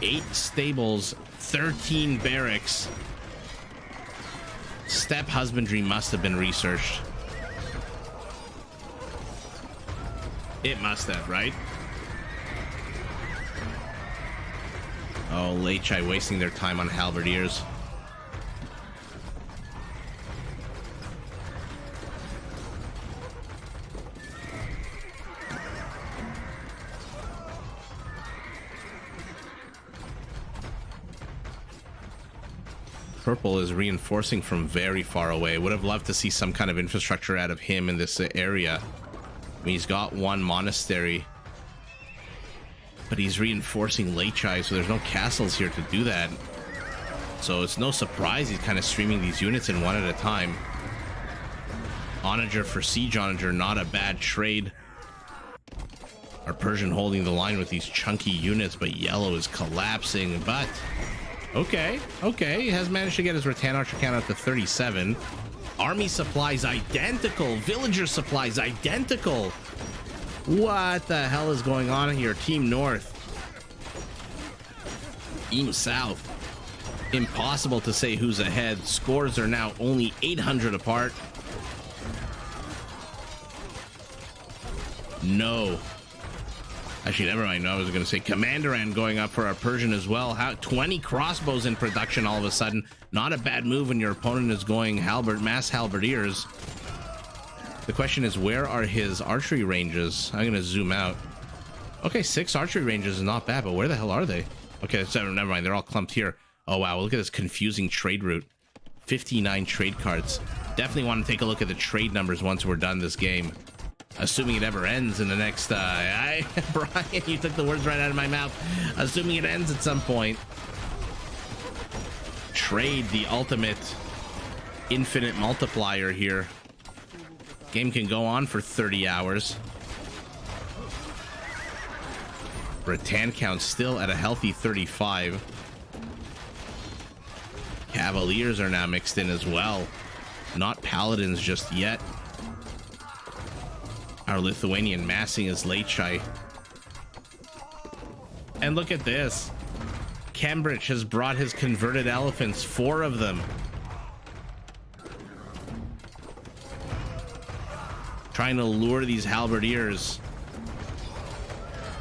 8 stables, 13 barracks. Steppe husbandry must have been researched. It must have, right? Oh, late chai wasting their time on halberdiers. Purple is reinforcing from very far away. Would have loved to see some kind of infrastructure out of him in this area. I mean, he's got one monastery, but he's reinforcing late chai, so there's no castles here to do that. So it's no surprise he's kind of streaming these units in one at a time. Onager for siege onager, not a bad trade. Our Persian holding the line with these chunky units, but yellow is collapsing. But okay, he has managed to get his rattan archer count up to 37. Army supplies identical, villager supplies identical. What the hell is going on here? Team North, Team South, impossible to say who's ahead. Scores are now only 800 apart. No, actually never mind. No, I was going to say Commanderand going up for our Persian as well. How 20 crossbows in production all of a sudden. Not a bad move when your opponent is going mass halberdiers. The question is, where are his archery ranges? I'm gonna zoom out. Okay, 6 archery ranges is not bad, but where the hell are they? Okay, so never mind, they're all clumped here. Oh wow, look at this confusing trade route. 59 trade cards. Definitely want to take a look at the trade numbers once we're done this game, assuming it ever ends in the next Brian, you took the words right out of my mouth. Assuming it ends at some point. Trade, the ultimate infinite multiplier here. Game can go on for 30 hours. Rattan count still at a healthy 35. Cavaliers are now mixed in as well. Not paladins just yet. Our Lithuanian massing is late chai. And look at this. Cambridge has brought his converted elephants, 4 of them. Trying to lure these halberdiers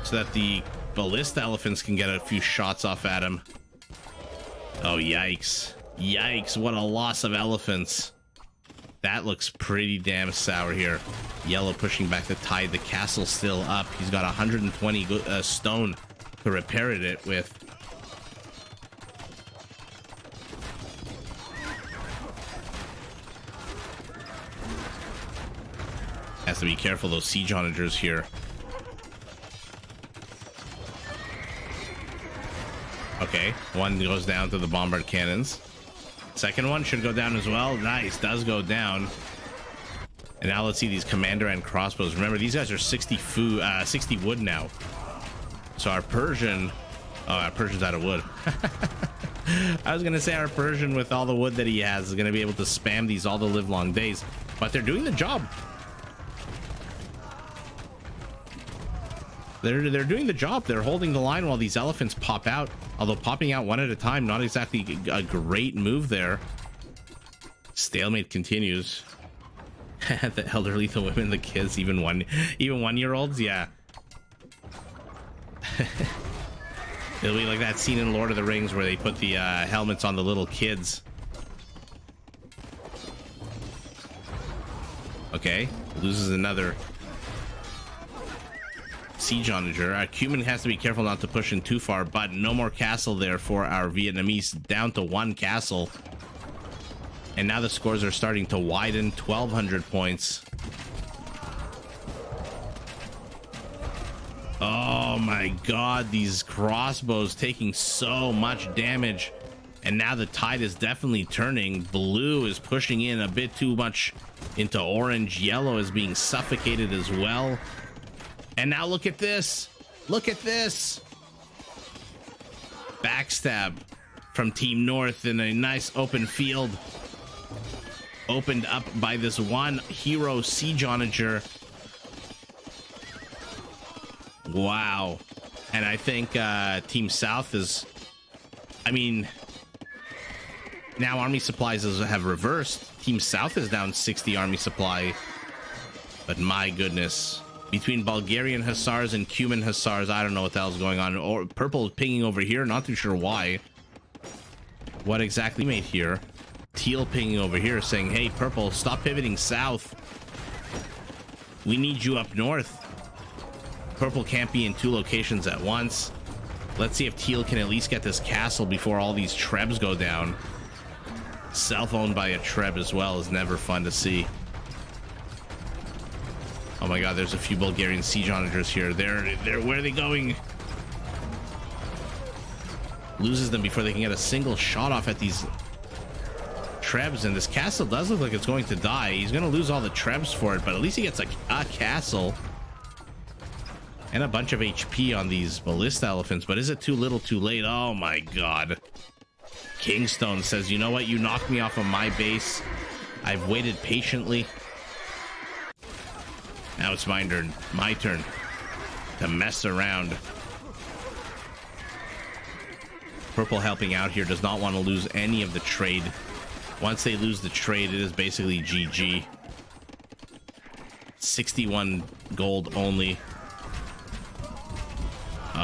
so that the ballista elephants can get a few shots off at him. Oh, yikes. Yikes, what a loss of elephants. That looks pretty damn sour here. Yellow pushing back the tide. The castle's still up. He's got 120 stone to repair it with. Has to be careful, those siege onagers here. Okay, one goes down to the bombard cannons. Second one should go down as well. Nice, does go down. And now let's see these commander and crossbows. Remember, these guys are 60 wood now. So our Persian, oh, our Persian's out of wood. I was gonna say our Persian, with all the wood that he has, is gonna be able to spam these all the live long days. but they're doing the job. They're doing the job. They're holding the line while these elephants pop out. Although popping out one at a time, not exactly a great move there. Stalemate continues. The elderly, the women, the kids, even 1-year-olds, yeah. It'll be like that scene in Lord of the Rings where they put the helmets on the little kids. Okay, loses another siege onager. Cumin has to be careful not to push in too far, but no more castle there for our Vietnamese, down to 1 castle. And now the scores are starting to widen. 1,200 points. Oh my god, these crossbows taking so much damage. And now the tide is definitely turning. Blue is pushing in a bit too much into orange. Yellow is being suffocated as well. And now look at this. Look at this. Backstab from Team North in a nice open field. Opened up by this one hero siege onager. Wow. And I think Team South is, I mean, now army supplies have reversed. Team South is down 60 army supply. But my goodness, between Bulgarian Hussars and Cumin Hussars, I don't know what the hell's going on. Or purple is pinging over here, not too sure why. What exactly made here? Teal pinging over here saying, hey, purple, stop pivoting south. We need you up north. Purple can't be in 2 locations at once. Let's see if Teal can at least get this castle before all these Trebs go down. Self-owned by a Treb as well is never fun to see. Oh my god, there's a few Bulgarian siege onagers here. They're where are they going? Loses them before they can get a single shot off at these Trebs, and this castle does look like it's going to die. He's going to lose all the Trebs for it, but at least he gets a castle and a bunch of HP on these ballista elephants. But is it too little too late? Oh my god. Kingstone says, you know what, you knocked me off of my base. I've waited patiently. Now it's my turn to mess around. Purple helping out here, does not want to lose any of the trade. Once they lose the trade, it is basically GG. 61 gold only.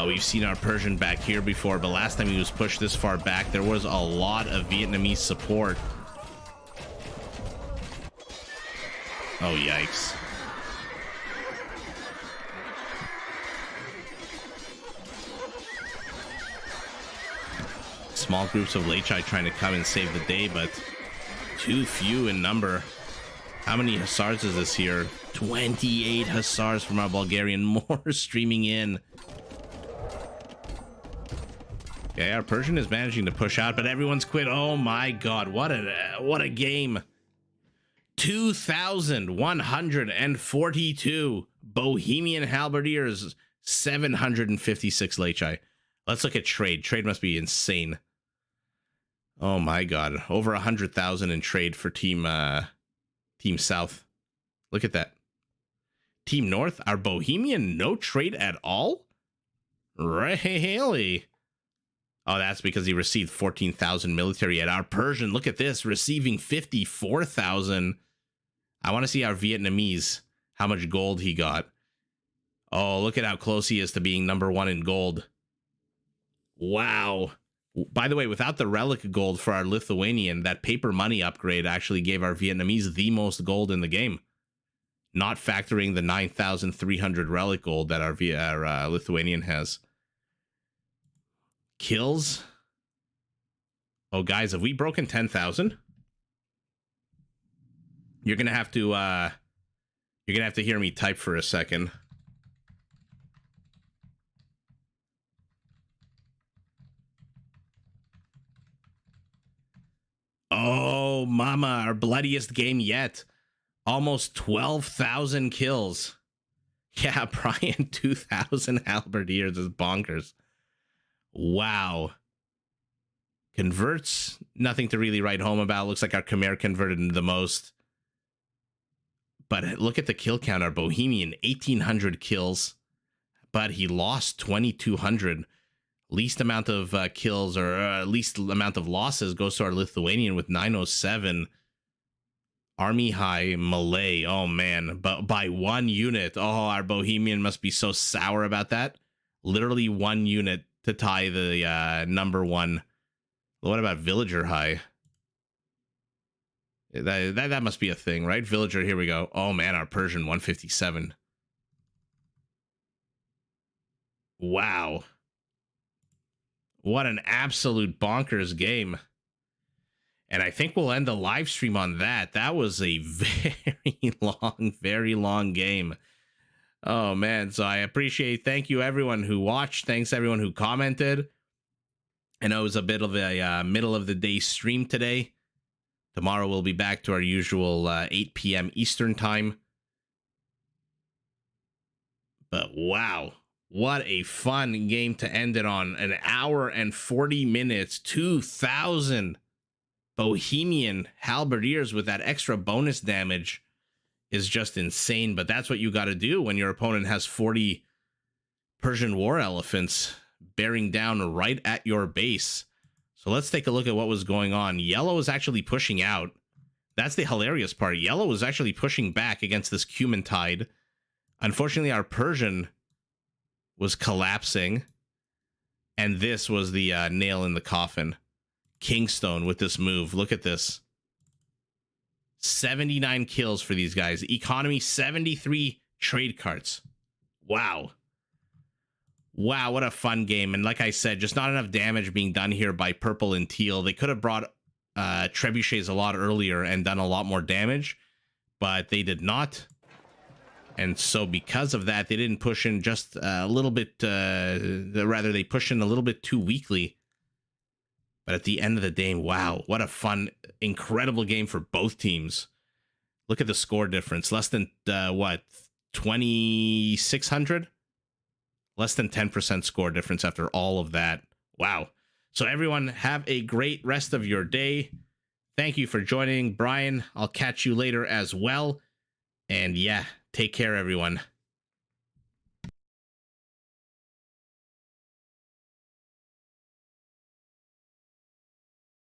We've seen our Persian back here before, but last time he was pushed this far back, there was a lot of Vietnamese support. Oh, yikes. Small groups of Lechai trying to come and save the day, but too few in number. How many Hussars is this here? 28 Hussars from our Bulgarian. More streaming in. Okay, our Persian is managing to push out, but everyone's quit. Oh my god, what a game. 2,142 Bohemian Halberdiers, 756 Lechai. Let's look at trade. Trade must be insane. Oh my god, over 100,000 in trade for Team South. Look at that. Team North, our Bohemian, no trade at all? Really? Oh, that's because he received 14,000 military. At our Persian, look at this, receiving 54,000. I want to see our Vietnamese, how much gold he got. Oh, look at how close he is to being #1 in gold. Wow. By the way, without the relic gold for our Lithuanian, that paper money upgrade actually gave our Vietnamese the most gold in the game. Not factoring the 9,300 relic gold that our Lithuanian has. Kills. Oh, guys, have we broken 10,000? You're gonna have to hear me type for a second. Oh, mama, our bloodiest game yet. Almost 12,000 kills. Yeah, Brian, 2,000 halberdiers is bonkers. Wow. Converts, nothing to really write home about. Looks like our Khmer converted the most. But look at the kill count. Our Bohemian, 1,800 kills, but he lost 2,200. Least amount of kills or least amount of losses goes to our Lithuanian with 907. Army high Malay. Oh, man. But by 1 unit. Oh, our Bohemian must be so sour about that. Literally 1 unit to tie the number 1. What about Villager high? That must be a thing, right? Villager, here we go. Oh, man, our Persian 157. Wow. What an absolute bonkers game. And I think we'll end the live stream on that. That was a very long game. Oh, man. So I appreciate, thank you everyone who watched. Thanks everyone who commented. I know it was a bit of a middle of the day stream today. Tomorrow we'll be back to our usual 8 p.m. Eastern time. But wow, what a fun game to end it on. An hour and 40 minutes, 2,000 Bohemian Halberdiers with that extra bonus damage is just insane. But that's what you got to do when your opponent has 40 Persian War Elephants bearing down right at your base. So let's take a look at what was going on. Yellow is actually pushing out. That's the hilarious part. Yellow was actually pushing back against this Cuman Tide. Unfortunately, our Persian was collapsing. And this was the nail in the coffin. Kingstone with this move. Look at this. 79 kills for these guys. Economy, 73 trade carts. Wow. Wow, what a fun game. And like I said, just not enough damage being done here by purple and teal. They could have brought trebuchets a lot earlier and done a lot more damage, but they did not. And so because of that, they didn't push in just a little bit, rather they pushed in a little bit too weakly. But at the end of the day, wow, what a fun, incredible game for both teams. Look at the score difference. Less than, 2,600? Less than 10% score difference after all of that. Wow. So everyone, have a great rest of your day. Thank you for joining. Brian, I'll catch you later as well. And yeah, take care, everyone.